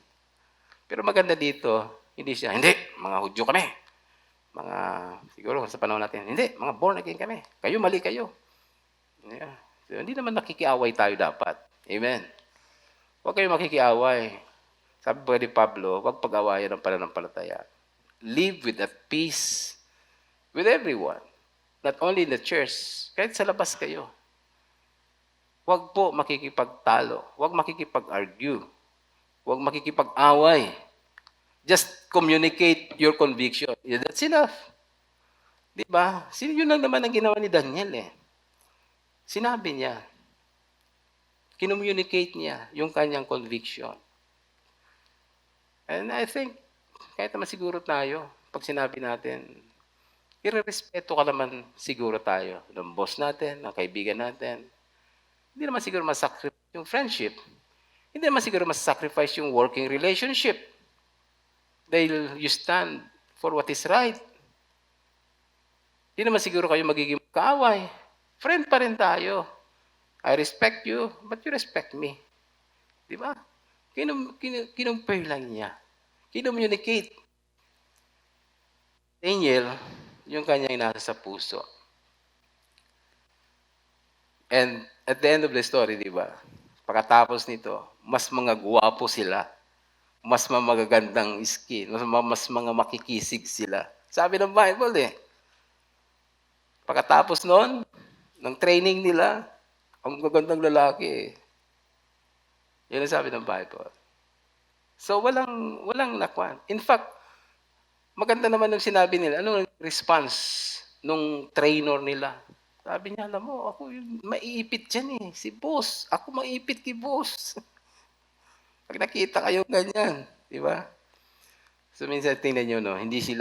Pero maganda dito, hindi, mga Hudyo kami. Siguro sa panahon natin, hindi, mga born again kami. Kayo, mali kayo. Yeah. So, hindi naman nakikiaway tayo dapat. Amen. Huwag kayo makikiaway. Sabi pa ni Pablo, huwag pag-awayan ng pananampalataya. Live with at peace with everyone. Not only in the church, kahit sa labas kayo. Huwag po makikipagtalo. Huwag makikipag-argue. Huwag makikipag-away. Just communicate your conviction. That's enough. Di ba? Yun lang naman ang ginawa ni Daniel eh. Sinabi niya. Kinommunicate niya yung kanyang conviction. And I think, kahit naman siguro tayo, pag sinabi natin, irerespeto ka naman siguro tayo ng boss natin, ng kaibigan natin. Hindi naman siguro masacrifice yung friendship. Hindi naman siguro masasacrifice yung working relationship. Dahil you stand for what is right. Hindi naman siguro kayo magiging kaaway. Friend pa rin tayo. I respect you, but you respect me. Di ba? Kinumpay lang niya. Kinommunicate. Daniel, yung kanyang nasa sa puso. And at the end of the story, di ba? Pagkatapos nito, mas mga guwapo sila. Mas magagandang skin. Mas mga makikisig sila. Sabi ng Bible eh. Pagkatapos noon, ng training nila, ang gagandang lalaki eh. Yan ang sabi ng Bible. So, walang nakwan. In fact, maganda naman yung sinabi nila. Ano ang response nung trainer nila? Sabi niya, alam mo, ako yung maiipit dyan eh. Si boss. Ako maiipit kay boss. Pag nakita kayo ganyan, di ba? So minsan tingnan nyo, no, hindi si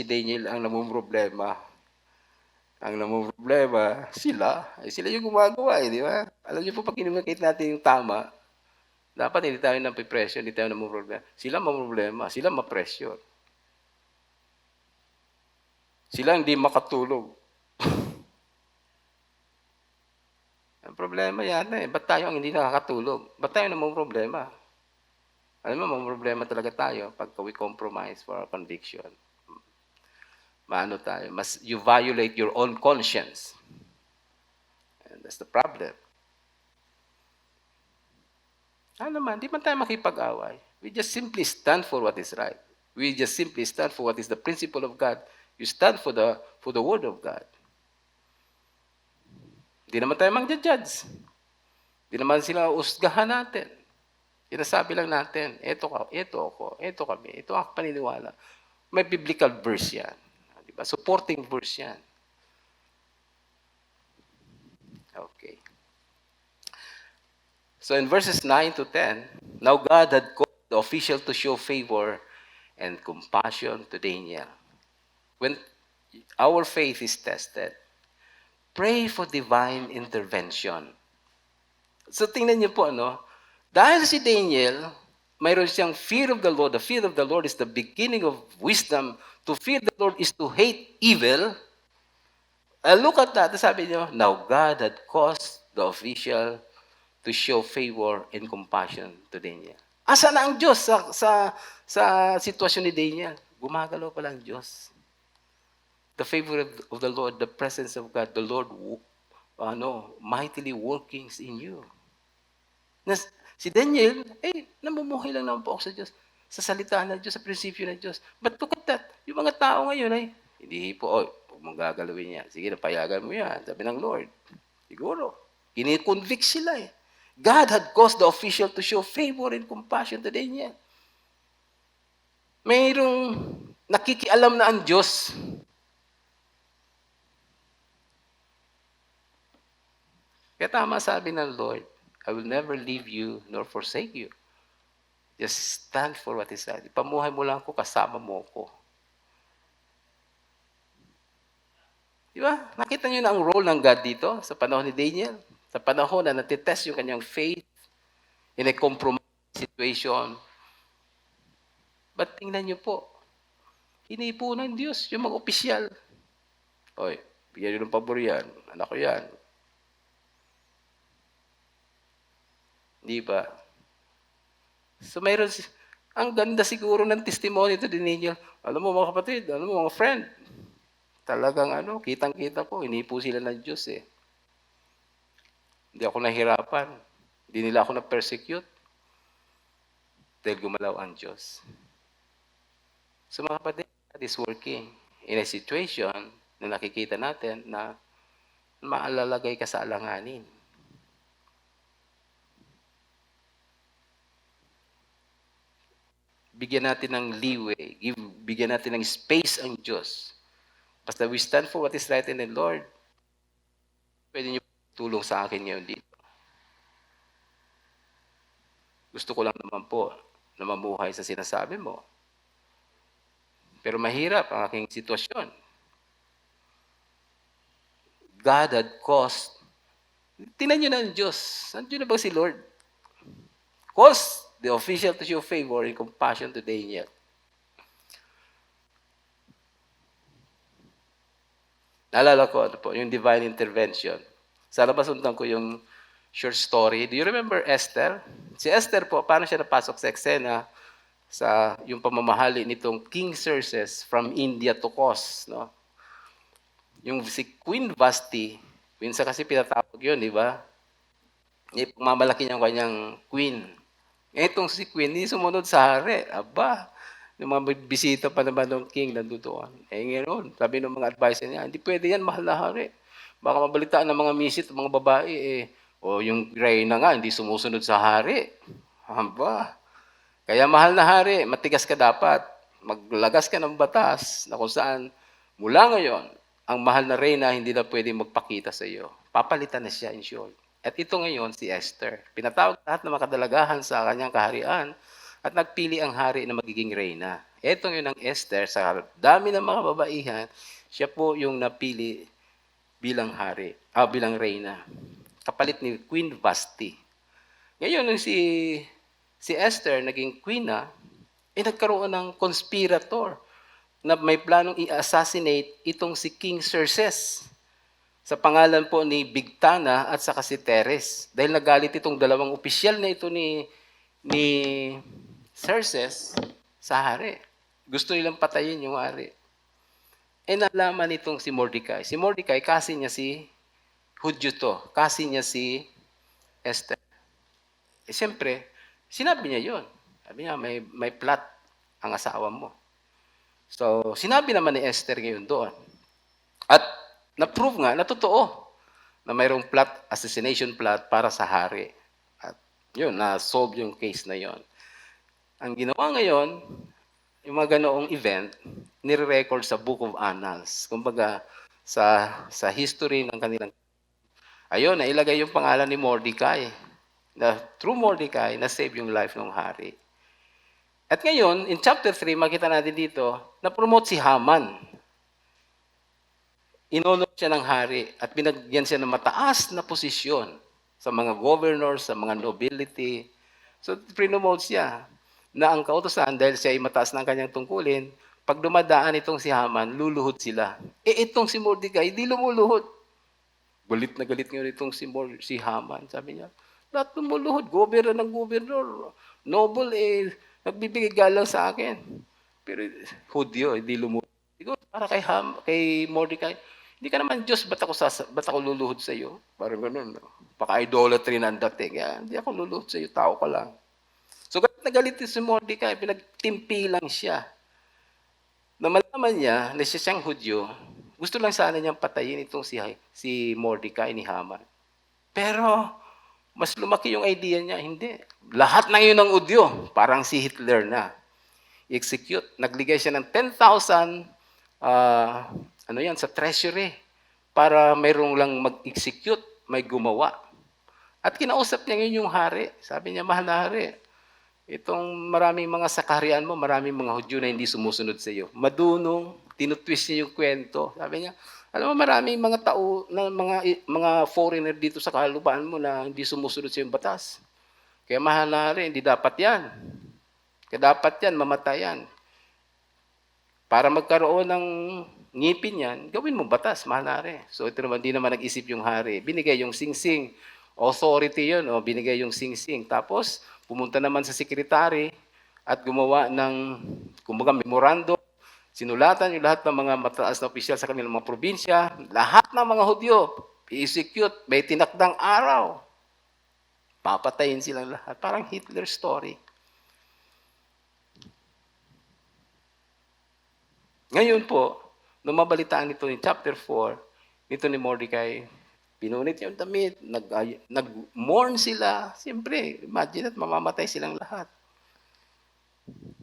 Daniel ang namumroblema. Ang namumroblema, sila. Sila yung gumagawa eh, di ba? Alam niyo po, pag kinumakit natin yung tama, dapat hindi tayo napipresyo, hindi tayo namumroblema. Sila mamroblema, sila mapresyo. Sila hindi makatulog. Ang problema yan eh. Ba't tayo ang hindi nakakatulog? Ba't tayo namang problema? Alam mo, may problema talaga tayo pagka we compromise for our conviction. Maano tayo? You violate your own conscience. And that's the problem. Ano naman, di man tayo makipag-away. We just simply stand for what is right. We just simply stand for what is the principle of God. You stand for the word of God. Hindi naman tayo mang-judge. Hindi naman sila usgahan natin. Sinasabi lang natin, ito kami, ito ang paniniwala. May biblical verse yan. Diba? Supporting verse yan. Okay. So in verses 9 to 10, now God had called the official to show favor and compassion to Daniel. When our faith is tested, pray for divine intervention. So tingnan niyo po, dahil si Daniel, mayroon siyang fear of the Lord. The fear of the Lord is the beginning of wisdom. To fear the Lord is to hate evil. Look at that. Sabi niyo, now God had caused the official to show favor and compassion to Daniel. Asa na ang Diyos sa sitwasyon ni Daniel? Gumagalaw pala ang Diyos. The favor of the Lord, the presence of God, the Lord mightily workings in you. Si Daniel, namumuhay lang naman po ako sa Diyos. Sa salita ng Diyos, sa prinsipyo ng Diyos. But look at that. Yung mga tao ngayon hindi po, huwag mong gagalawin yan. Sige, napayagan mo yan. Sabi ng Lord. Siguro. Kinikonvict sila eh. God had caused the official to show favor and compassion to Daniel. Mayroong nakikialam na ang Diyos. Kaya tama sabi ng Lord, I will never leave you nor forsake you. Just stand for what is right. Pamuhay mo lang ako, kasama mo ako. Di ba? Nakita niyo na ang role ng God dito sa panahon ni Daniel. Sa panahon na natitest yung kanyang faith in a compromised situation. But tingnan niyo po, hinipo ng Diyos yung mga opisyal. Oy, bigyan niyo ng pabor yan. Anak ko yan. Di ba? So mayroon, ang ganda siguro ng testimony ito din ninyo. Alam mo mga kapatid, alam mo mga friend, talagang kitang-kita po, hinipo sila ng Diyos eh. Hindi ako nahirapan. Hindi nila ako na-persecute. Dahil gumalaw ang Diyos. So mga kapatid, God is working in a situation na nakikita natin na maalalagay ka sa alanganin. Bigyan natin ng leeway, bigyan natin ng space ang Diyos. Basta we stand for what is right in the Lord, pwede niyo tulong sa akin ngayon dito. Gusto ko lang naman po na mamuhay sa sinasabi mo. Pero mahirap ang aking sitwasyon. God had caused, tingnan niyo na ang Diyos. Nandiyo na ba si Lord? Caused the official to show favor and compassion to Daniel. Naalala ko, yung divine intervention. Sana masundan ko yung short story. Do you remember Esther? Si Esther po, paano siya napasok sa eksena sa yung pamamahali nitong King Xerxes from India to Kos, no? Yung si Queen Vashti, minsan kasi pinatawag yun, di ba? Ipagmamalaki niya ang kanyang queen. Etong si queen, hindi sumunod sa hari. Aba, yung mga bisita pa naman ng king nandoon. Ngayon, sabi ng mga advisor niya, hindi pwede yan, mahal na hari. Baka mabalitaan ng mga misit, mga babae, o yung reyna nga, hindi sumusunod sa hari. Aba, kaya mahal na hari, matigas ka dapat. Maglagas ka ng batas na kung saan mula ngayon, ang mahal na reyna hindi na pwedeng magpakita sa iyo. Papalitan na siya in short. At ito ngayon si Esther. Pinatawag lahat ng mga kadalagahan sa kanyang kaharian at nagpili ang hari na magiging reyna. Ito ngayon ang Esther, sa dami ng mga babaihan, siya po yung napili bilang hari, bilang reyna. Kapalit ni Queen Vashti. Ngayon, nung si Esther naging queen na, nagkaroon ng conspirator na may planong i-assassinate itong si King Xerxes sa pangalan po ni Bigtana at saka si Teres. Dahil nagalit itong dalawang opisyal na ito ni Xerxes sa hari. Gusto nilang patayin yung hari. Nalaman itong si Mordecai. Si Mordecai, kasi niya si Hudyo to. Kasi niya si Esther. Siyempre, sinabi niya yon. Sabi niya, may plot ang asawa mo. So, sinabi naman ni Esther ngayon doon. At na-prove nga na totoo na mayroong plot, assassination plot para sa hari. At yun, na-solve yung case na yon. Ang ginawa ngayon, yung mga ganoong event, nire-record sa Book of Annals. Kumbaga, sa history ng kanilang. Ayun, nailagay yung pangalan ni Mordecai. Na through Mordecai, na-save yung life ng hari. At ngayon, in chapter 3, makita natin dito, na-promote si Haman. Inonor siya ng hari at binagyan siya ng mataas na posisyon sa mga governors, sa mga nobility. So, prinomote siya na ang kautosan, dahil siya ay mataas ng kanyang tungkulin, pag dumadaan itong si Haman, luluhod sila. Itong si Mordecai, di lumuluhod. Galit na galit ngayon itong si Haman. Sabi niya, lahat lumuluhod, gobernador ng gobernador, noble, nagbibigay galang sa akin. Pero Hudyo, hindi lumuhod. Siguro para kay Mordecai, hindi ka naman Diyos, ba't ako luluhod sa iyo? Parang ganun. No? Paka-idolatry na ang dating. Hindi ako luluhod sa iyo, tao ka lang. So galit na galit si Mordecai, pinagtimpi lang siya. Na malaman niya na siyang Hudyo, gusto lang sana niyang patayin itong si Mordecai ni Haman. Pero mas lumaki yung idea niya, hindi. Lahat na yun ng Hudyo, parang si Hitler na. I-execute. Nagligay siya ng 10,000 sa treasury para mayroong lang mag-execute, may gumawa. At kinausap niya ngayon yung hari. Sabi niya, mahal na hari, itong maraming mga sakarian mo, maraming mga Hudyo na hindi sumusunod sa iyo. Madunong, tinutwist niya yung kwento. Sabi niya, alam mo, maraming mga tao, na mga foreigner dito sa kalupaan mo na hindi sumusunod sa iyong batas. Kaya mahal na hari, hindi dapat yan. Kaya dapat yan, mamatayan. Para magkaroon ng ngipin yan, gawin mo batas, mahal na hari. So ito naman, di naman nag-isip yung hari. Binigay yung singsing. Authority yun, binigay yung singsing. Tapos, pumunta naman sa sekretary at gumawa ng, kumbaga, memorandum. Sinulatan yung lahat ng mga mataas na opisyal sa kanilang mga probinsya. Lahat ng mga Hudyo, i-execute, may tinakdang araw. Papatayin silang lahat. Parang Hitler story. Ngayon po, nung mabalitaan nito in chapter 4, nito ni Mordecai, pinunit yung damit, nag-mourn sila. Siyempre, imagine at mamamatay silang lahat.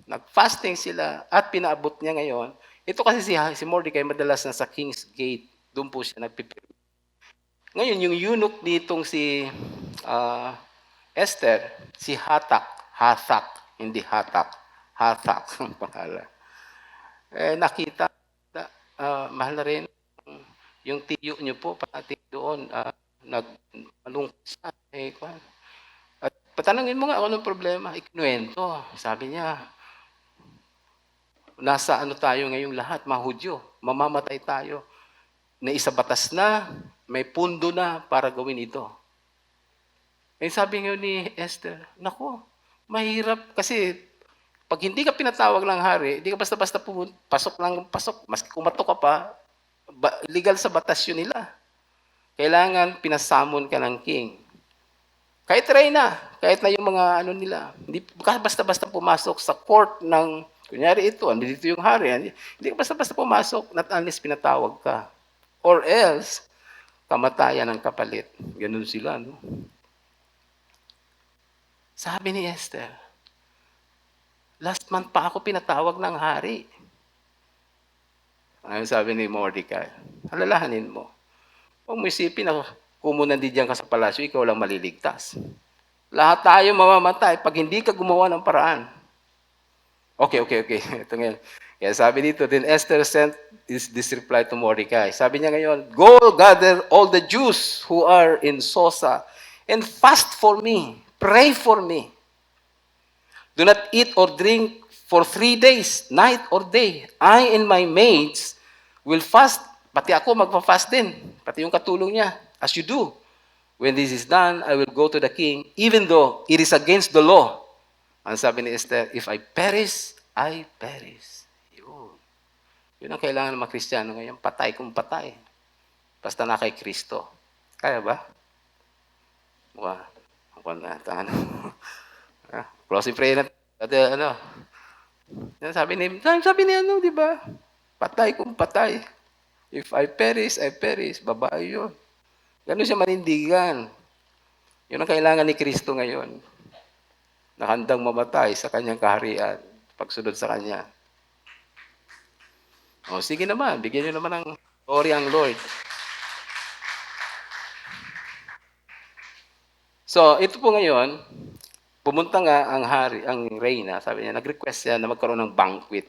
Nag-fasting sila at pinaabot niya ngayon. Ito kasi si Mordecai madalas na sa King's Gate. Doon po siya nagpipirmi. Ngayon, yung eunuch nitong si Esther, si Hathak, hindi Hatak, Hathak ang pangalan. Nakita, mahal na rin, yung tiyo niyo po, parating doon, nagmalungkot siya. At patanungin mo nga ako ng problema, ikinuwento. Sabi niya, nasa tayo ngayong lahat, mga Hudyo, mamamatay tayo. Na isa batas na, may pundo na para gawin ito. Sabi ngayon ni Esther, nako, mahirap kasi pag hindi ka pinatawag ng hari, hindi ka basta-basta pasok. Maski kumatok ka pa, illegal sa batas yun nila. Kailangan pinasamon ka ng king. Kahit Reyna, kahit na yung mga ano nila, hindi basta-basta pumasok sa court ng, kunyari ito, andito yung hari, hindi ka basta-basta pumasok, not unless pinatawag ka. Or else, kamatayan ang kapalit. Ganun sila, no? Sabi ni Esther, last month pa ako pinatawag ng hari. Ano sabi ni Mordecai? Alalahanin mo. Huwag mo isipin na kumunan din dyan ka sa palasyo, ikaw lang maliligtas. Lahat tayo mamamatay pag hindi ka gumawa ng paraan. Okay. Ito ngayon. Kaya sabi dito, then Esther sent this reply to Mordecai. Sabi niya ngayon, go gather all the Jews who are in Susa and fast for me. Pray for me. Do not eat or drink for 3 days, night or day. I and my maids will fast. Pati ako magpa-fast din. Pati yung katulong niya. As you do. When this is done, I will go to the king, even though it is against the law. Ang sabi ni Esther, if I perish, I perish. Yun. Yun ang kailangan ng mga Kristiyano ngayon. Patay kung patay. Basta na kay Kristo. Kaya ba? Mukhang na. Closing prayer na. At ano, sabi ni ano, di ba? Patay kung patay. If I perish, I perish. Babae yun. Ganun siya manindigan. Yun ang kailangan ni Kristo ngayon. Nakandang mamatay sa kanyang kaharian. Pagsunod sa kanya. O, sige naman. Bigyan nyo naman ng glory ang Lord. So, ito po ngayon, pumunta nga ang hari, ang reyna, sabi niya, nag-request siya na magkaroon ng banquet.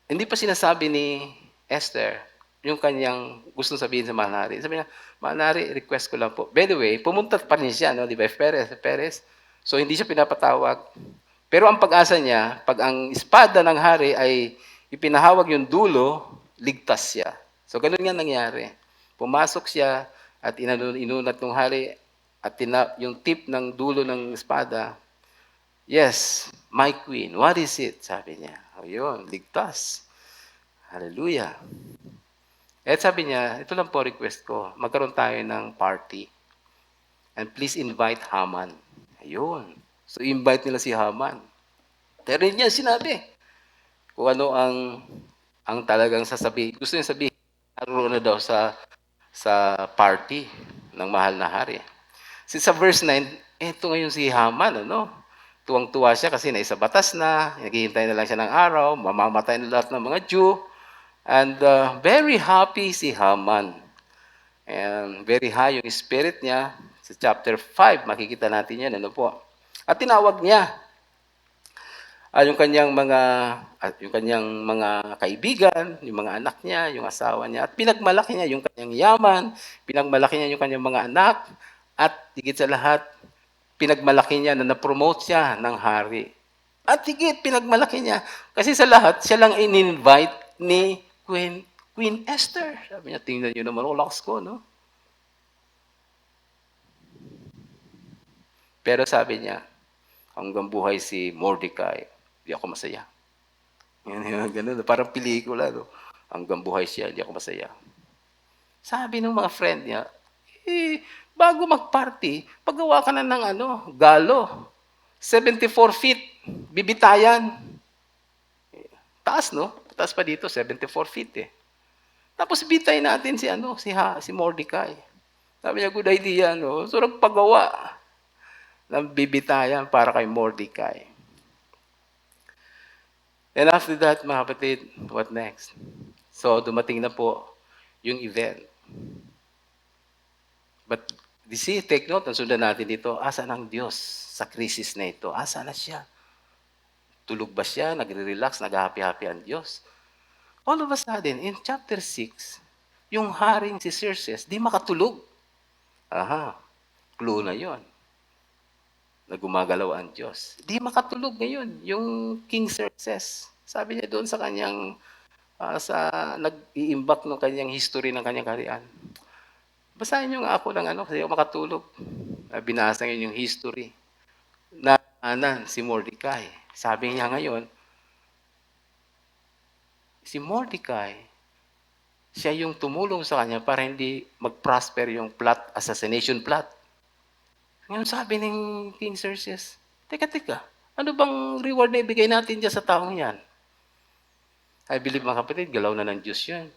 Hindi pa sinasabi ni Esther yung kanyang gustong sabihin sa Manari. Sabi niya, Manari, request ko lang po. By the way, pumunta pa rin siya, no? Di ba? Perez. So, hindi siya pinapatawag. Pero ang pag-asa niya, pag ang espada ng hari ay ipinahawag yung dulo, ligtas siya. So, ganun nga nangyari. Pumasok siya at inunat ng hari at yung tip ng dulo ng espada, yes, my queen, what is it? Sabi niya. Ayun, ligtas. Hallelujah. At sabi niya, ito lang po request ko, magkaroon tayo ng party. And please invite Haman. Ayun. So, invite nila si Haman. Pero niya sinabi kung ano ang talagang sasabihin. Gusto niya sabihin, naroon na daw sa party ng mahal na hari. Sa verse 9, ito ngayon si Haman, ano? Tuwang-tuwa siya kasi naisa batas na, naghihintay na lang siya ng araw, mamamatay na lahat ng mga Jew. And very happy si Haman. And very high yung spirit niya. Sa chapter 5, makikita natin yan. Ano po? At tinawag niya yung kanyang mga kaibigan, yung mga anak niya, yung asawa niya. At pinagmalaki niya yung kanyang yaman, pinagmalaki niya yung kanyang mga anak, at higit sa lahat, pinagmalaki niya na na-promote siya ng hari. At higit, pinagmalaki niya. Kasi sa lahat, siya lang in-invite ni Queen Esther. Sabi niya, tingnan niyo naman, lakas ko, no? Pero sabi niya, hanggang buhay si Mordecai, di ako masaya. Ganun, parang pelikula, no? Hanggang buhay siya, di ako masaya. Sabi ng mga friend niya, bago mag-party, paggawa ka na ng galo. 74 feet, bibitayan. Taas, no? Taas pa dito, 74 feet eh. Tapos bitay natin si Mordecai. Sabi niya, good idea, no? So nagpagawa ng bibitayan para kay Mordecai. And after that, mga kapatid, what next? So dumating na po yung event. But take note, ang sundan natin dito, asa ng Diyos sa krisis na ito? Asa na siya? Tulog ba siya? Nagre-relax? Nag-happy-happy ang Diyos? All of a sudden, in chapter 6, yung haring si Xerxes, di makatulog. Aha, clue na yon na gumagalaw ang Diyos. Di makatulog ngayon, yung King Xerxes. Sabi niya doon sa kanyang, nag-iimbak ng kanyang history ng kanyang kaharian. Basahin niyo nga ako ng kasi ako makatulog. Binasa niyo yung history na si Mordecai. Sabi niya ngayon, si Mordecai, Siya yung tumulong sa kanya para hindi mag-prosper yung plot, assassination plot. Ngayon sabi ng King Xerxes, teka, ano bang reward na ibigay natin dyan sa taong yan? I believe mga kapatid, galaw na ng Diyos yun.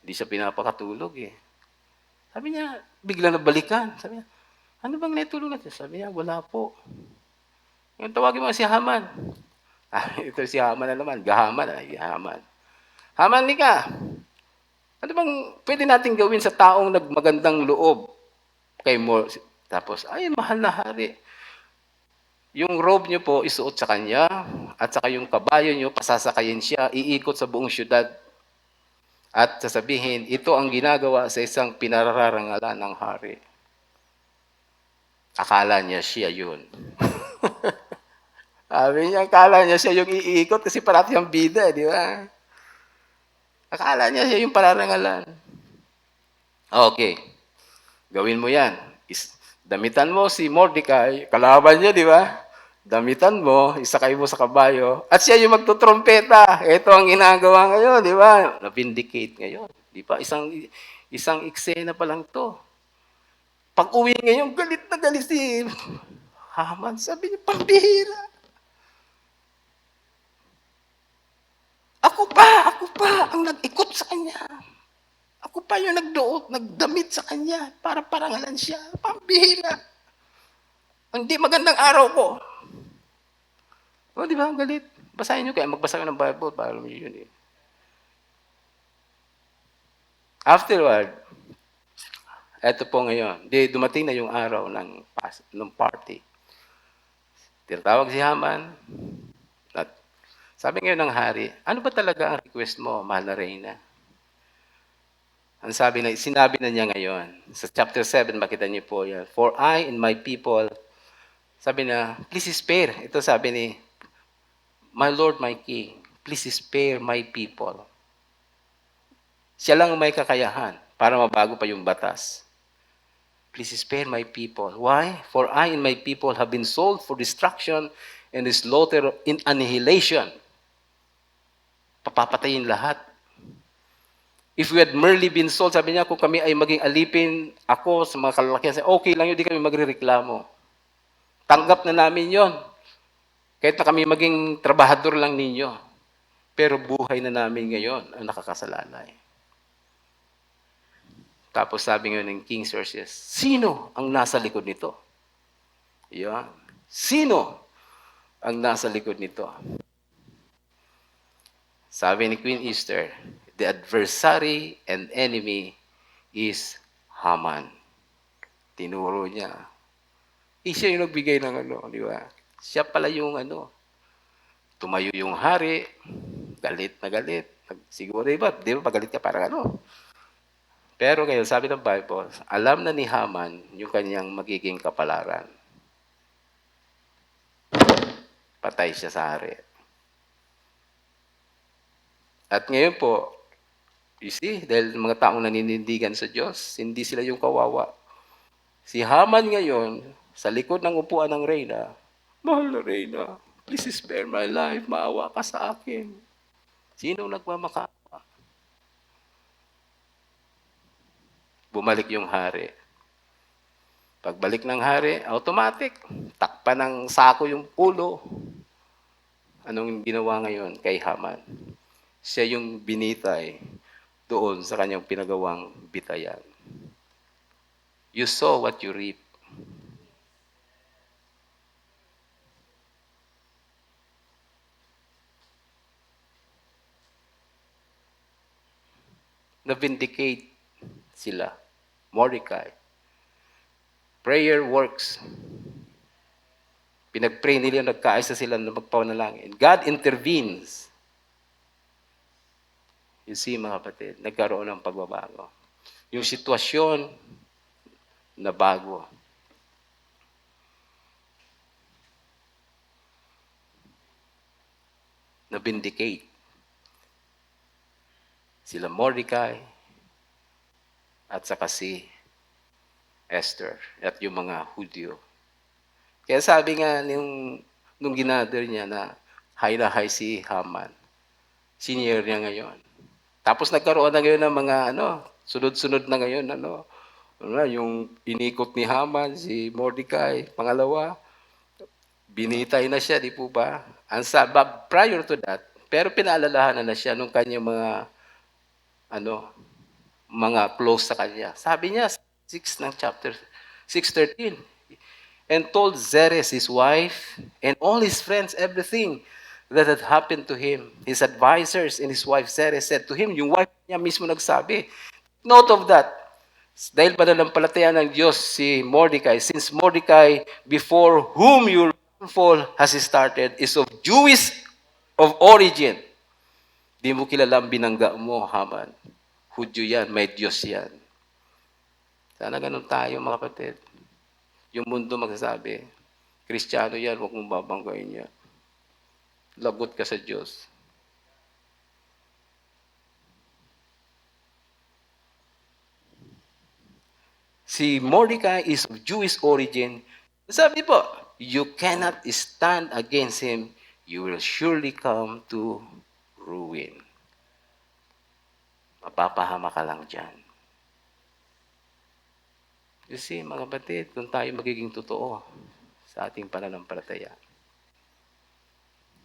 Hindi siya pinapakatulog eh. Sabi niya, bigla na balikan. Sabi niya, ano bang naitulong natin? Sabi niya, wala po. Ngayon tawagin mo si Haman. Ito si Haman na naman. Haman. Haman, ka. Ano bang pwede natin gawin sa taong nagmagandang loob kay mo? Tapos, ay, mahal na hari. Yung robe niyo po isuot sa kanya at saka yung kabayo niyo pasasakayin siya, iikot sa buong syudad at sasabihin, ito ang ginagawa sa isang pinararangalan ng hari. Akala niya siya yun. Sabi niya, akala niya siya yung iikot kasi parati ang bida, di ba? Akala niya siya yung pararangalan. Okay, gawin mo yan. Damitan mo si Mordecai, kalaban niya, di ba? Damitan mo, isakay mo sa kabayo, at siya yung magtutrompeta. Ito ang ginagawa ngayon, di ba? Na-vindicate ngayon. Di ba? Isang eksena pa lang to. Pag uwi ngayon, galit na galit si Haman. Sabi niya, pambihira. Ako pa, ang nag-ikot sa kanya. Ako pa yung nagdamit sa kanya para parangalan siya. Pambihira. Hindi magandang araw ko. O, di ba? Ang galit. Basahin nyo kaya magbasa kayo ng Bible para alam nyo yun eh. Afterward, eto po ngayon, dumating na yung araw ng party. Tinatawag si Haman. At sabi ngayon ng hari, ano ba talaga ang request mo, mahal na reyna? Ang sinabi na niya ngayon, sa chapter 7, makita niyo po yan. For I and my people, sabi na, please spare. Ito sabi ni, my Lord, my King, please spare my people. Siya lang may kakayahan para mabago pa yung batas. Please spare my people. Why? For I and my people have been sold for destruction and slaughter in annihilation. Papapatayin lahat. If we had merely been sold, sabi niya, kung kami ay maging alipin, ako sa mga kalalakihan, okay lang yun, di kami magrereklamo. Tanggap na namin yon. Kahit na kami maging trabahador lang ninyo. Pero buhay na namin ngayon ang nakakasalalay. Tapos sabi ngayon ng King Xerxes, sino ang nasa likod nito? Yan. Sino ang nasa likod nito? Sabi ni Queen Esther, the adversary and enemy is Haman. Tinuro niya. Siya yung nagbigay ng di ba? Siya pala yung tumayo yung hari, galit na galit. Siguro di ba pagalit ka parang Pero ngayon, sabi ng Bible, alam na ni Haman yung kanyang magiging kapalaran. Patay siya sa hari. At ngayon po, you see, dahil mga taong naninindigan sa Diyos, hindi sila yung kawawa. Si Haman ngayon, sa likod ng upuan ng reyna, mahal na reyna, please spare my life, maawa ka sa akin. Sino nagmamakaawa? Bumalik yung hari. Pagbalik ng hari, automatic, takpan ng sako yung ulo. Anong ginawa ngayon kay Haman? Siya yung binitay doon sa kanyang pinagawang bitayan. You saw what you reap. Na-vindicate sila. Mordecai. Prayer works. Pinag-pray nila, nagkaisa sila na magpawanalangin. God intervenes. You see, mga kapatid, nagkaroon ng pagbabago. Yung sitwasyon na bago. Na-vindicate. Sila Mordecai at saka si Esther at yung mga Hudyo. Kaya sabi nga nung ginather niya na high na high si Haman, senior niya ngayon. Tapos nagkaroon na ngayon ng mga sunod-sunod na ngayon, yung inikot ni Haman, si Mordecai, pangalawa, binitay na siya, di po ba? Prior to that, pero pinaalalahanan na siya nung kanyang ano, mga close sa kanya. Sabi niya, 6 ng chapter 6:13, and told Zeres, his wife, and all his friends everything that had happened to him. His advisors and his wife Zeres said to him, yung wife niya mismo nagsabi, note of that, dahil pananampalataya ng Diyos si Mordecai, since Mordecai, before whom your fall has started, is of Jewish of origin. Di mo kilala ang binangga mo, Haman. Hudyo yan, may Diyos yan. Sana ganun tayo, mga kapatid. Yung mundo magsasabi, Kristiyano yan, huwag mong babanggain yan. Lagot ka sa Diyos. Si Mordecai is of Jewish origin. Sabi po, you cannot stand against him. You will surely come to ruin. Mapapahama ka lang dyan. You see, mga kapatid, kung tayo magiging totoo sa ating pananampalataya,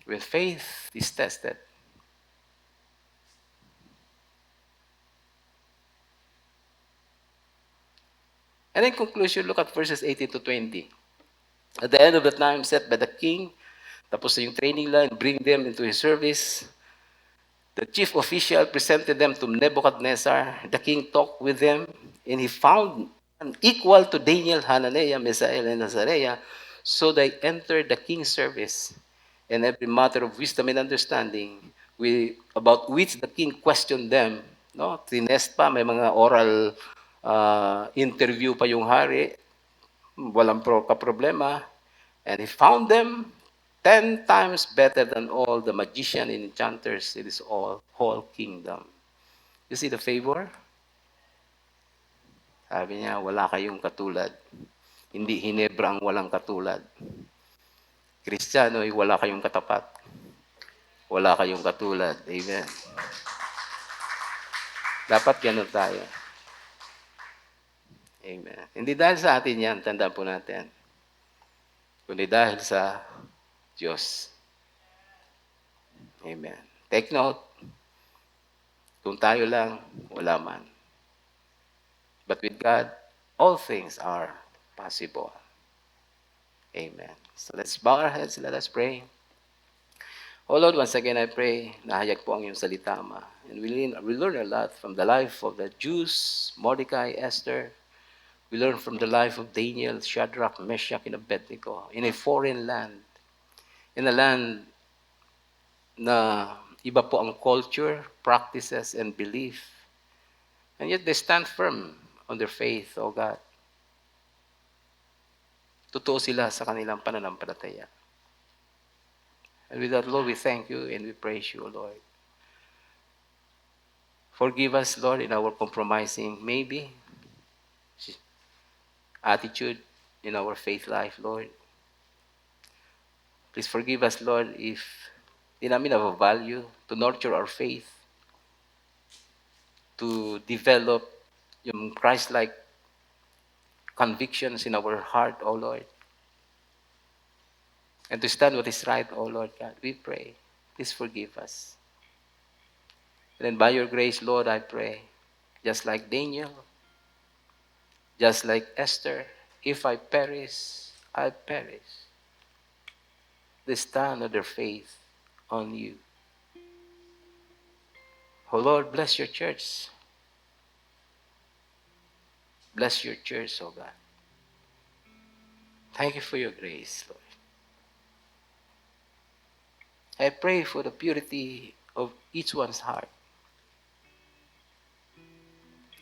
when faith is tested, and in conclusion, look at verses 18 to 20. At the end of the time set by the king, tapos na yung training line, bring them into his service. The chief official presented them to Nebuchadnezzar. The king talked with them, and he found an equal to Daniel, Hananiah, Mishael, and Azariah. So they entered the king's service, and every matter of wisdom and understanding, about which the king questioned them. No? Tinest pa, may mga oral interview pa yung hari. Walang problema. And he found them 10 times better than all the magician and enchanters in his whole kingdom. You see the favor? Sabi niya, wala kayong katulad. Hindi Hinebra ang walang katulad. Kristiyano ay wala kayong katapat. Wala kayong katulad. Amen. Dapat ganun tayo. Amen. Hindi dahil sa atin yan, tandaan po natin. Kundi dahil sa Diyos. Amen. Take note, kung tayo lang, wala man. But with God, all things are possible. Amen. So let's bow our heads and let us pray. Oh Lord, once again I pray, nahayag po ang iyong salita, Ama. And we learn a lot from the life of the Jews, Mordecai, Esther. We learn from the life of Daniel, Shadrach, Meshach, and Abednego in a foreign land. In a land na iba po ang culture, practices, and belief. And yet they stand firm on their faith, O God. Totoo sila sa kanilang pananampalataya. And with that, Lord, we thank you and we praise you, Lord. Forgive us, Lord, in our compromising, maybe, attitude in our faith life, Lord. Please forgive us, Lord, if di namin na-value to nurture our faith, to develop yung Christ-like convictions in our heart, O Lord. And to stand what is right, O Lord God, we pray. Please forgive us. And then by your grace, Lord, I pray, just like Daniel, just like Esther, if I perish, I perish. They stand on their faith on you. Oh Lord, bless your church. Bless your church, oh God. Thank you for your grace, Lord. I pray for the purity of each one's heart.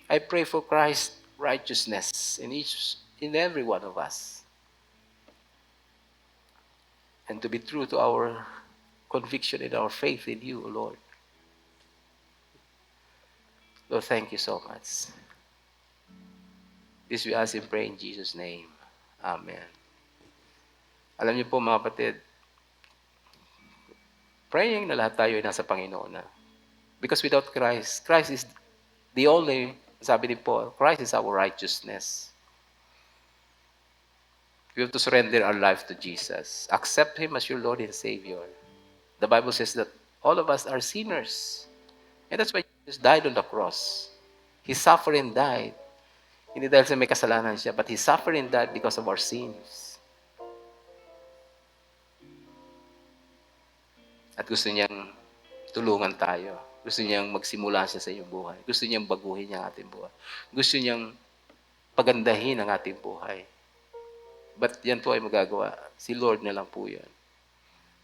I pray for Christ's righteousness in every one of us. And to be true to our conviction and our faith in you, O Lord. Lord, thank you so much. This we ask and pray in Jesus' name. Amen. Alam niyo po mga kapatid, praying na lahat tayo ay nasa Panginoon na. Because without Christ, Christ is the only, sabi ni Paul, Christ is our righteousness. We have to surrender our life to Jesus. Accept Him as your Lord and Savior. The Bible says that all of us are sinners. And that's why Jesus died on the cross. He suffered and died. Hindi dahil sa may kasalanan siya, but He suffered and died because of our sins. At gusto niyang tulungan tayo. Gusto niyang magsimula siya sa iyong buhay. Gusto niyang baguhin ang ating buhay. Gusto niyang pagandahin ang ating buhay. But yan po ay magagawa. Si Lord na lang po yan.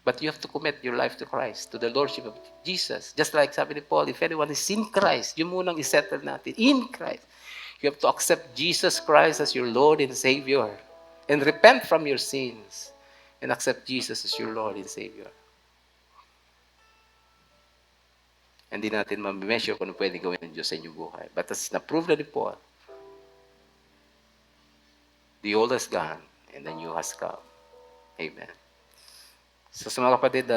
But you have to commit your life to Christ, to the Lordship of Jesus. Just like sabi ni Paul, if anyone is in Christ, yun munang isettle natin. In Christ. You have to accept Jesus Christ as your Lord and Savior. And repent from your sins. And accept Jesus as your Lord and Savior. Hindi natin ma-measure kung ano pwede gawin ng Diyos sa inyong buhay. But as na-prove na ni Paul, the old has gone and the new has come. Amen. So sa mga kapatid,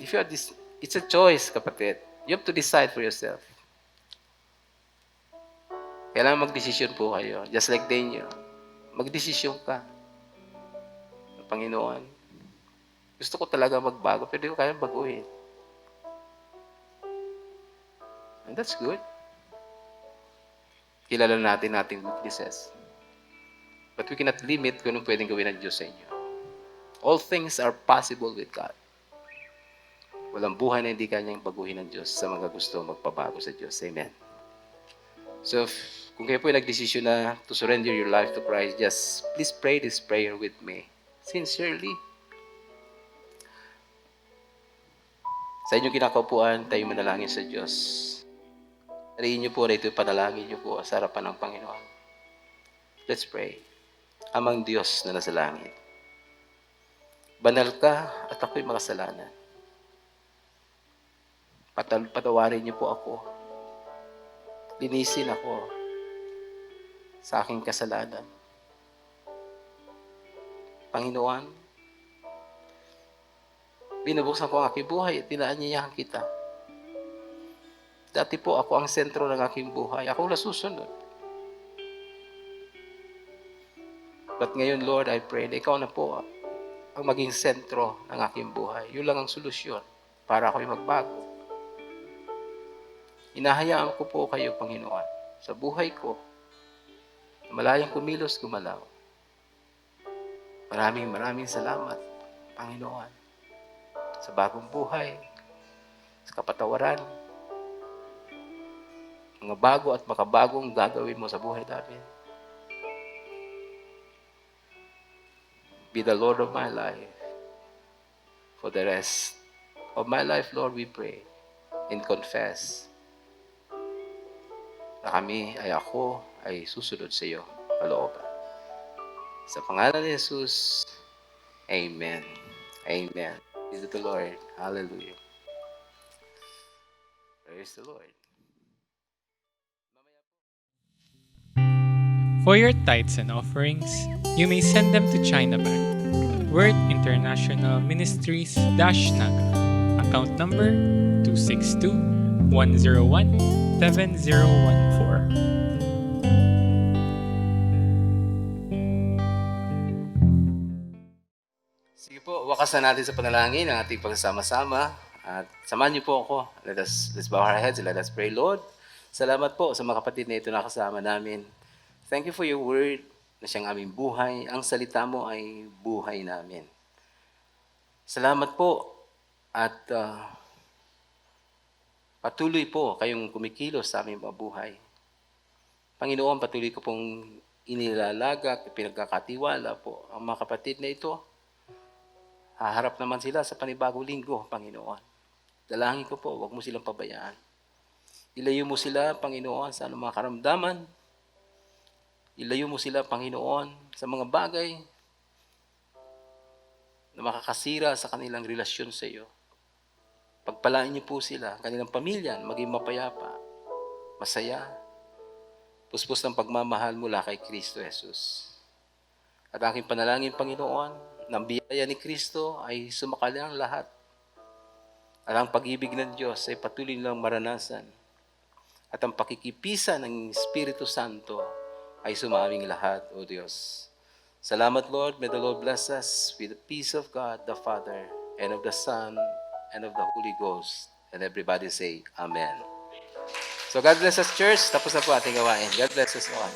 if you have this, it's a choice, kapatid. You have to decide for yourself. Kailangan magdesisyon po kayo. Just like Daniel. Magdesisyon ka. Panginoon, gusto ko talaga magbago, pero hindi ko kayang baguhin. And that's good. Kilala natin ating weaknesses. But we cannot limit kung anong pwedeng gawin ng Diyos sa inyo. All things are possible with God. Walang buhay na hindi kanyang baguhin ng Diyos sa mga gusto magpabago sa Diyos. Amen. So, kung kayo po ay nagdesisyon na to surrender your life to Christ, just please pray this prayer with me. Sincerely. Sa inyong kinakaupuan, tayo manalangin sa Diyos. Sariin niyo po na ito, panalangin niyo po sa harapan ng Panginoon. Let's pray. Amang Diyos na nasa langit, banal ka at ako'y makasalanan. Patawarin niyo po ako. Linisin ako sa aking kasalanan. Panginoon, binubuksan ko ang aking buhay at tinaanyayahan kita. Dati po ako ang sentro ng aking buhay. Ako ang nasusunod. But ngayon, Lord, I pray na ikaw na po ang maging sentro ng aking buhay. Yun lang ang solusyon para ako'y magbago. Hinahayaan ko po kayo, Panginoon, sa buhay ko, malayang kumilos, gumalaw. Maraming salamat, Panginoon, sa bagong buhay, sa kapatawaran, mga bago at makabagong gagawin mo sa buhay namin. Be the Lord of my life. For the rest of my life, Lord, we pray and confess na ako ay susunod sa iyo, kalooban. Sa pangalan ni Jesus, Amen. Amen. Praise the Lord. Hallelujah. Praise the Lord. For your tithes and offerings, you may send them to China Bank, Word International Ministries Naga, account number 262-101-7014. Sige po, wakasan natin sa panalangin ang ating pagsasama-sama. At samahan niyo po ako. Let's bow our heads and let us pray. Lord, salamat po sa mga kapatid na ito na kasama namin. Thank you for your word na siyang aming buhay. Ang salita mo ay buhay namin. Salamat po at patuloy po kayong kumikilos sa aming mga buhay. Panginoon, patuloy ko pong inilalaga at pinagkakatiwala po ang mga kapatid na ito. Haharap naman sila sa panibagong linggo, Panginoon. Dalangin ko po, huwag mo silang pabayaan. Ilayo mo sila, Panginoon, sa anumang karamdaman. Ilayo mo sila, Panginoon, sa mga bagay na makakasira sa kanilang relasyon sa iyo. Pagpalain niyo po sila, kanilang pamilya, maging mapayapa, masaya, puspos ng pagmamahal mula kay Kristo Jesus. At aking panalangin, Panginoon, ng biyaya ni Kristo ay sumakali ang lahat. At ang pag-ibig ng Diyos ay patuloy nilang maranasan. At ang pakikipisa ng Espiritu Santo ay sumaming lahat, O Diyos. Salamat, Lord. May the Lord bless us with the peace of God, the Father, and of the Son, and of the Holy Ghost. And everybody say, Amen. So God bless us, church. Tapos na po ating gawain. God bless us all.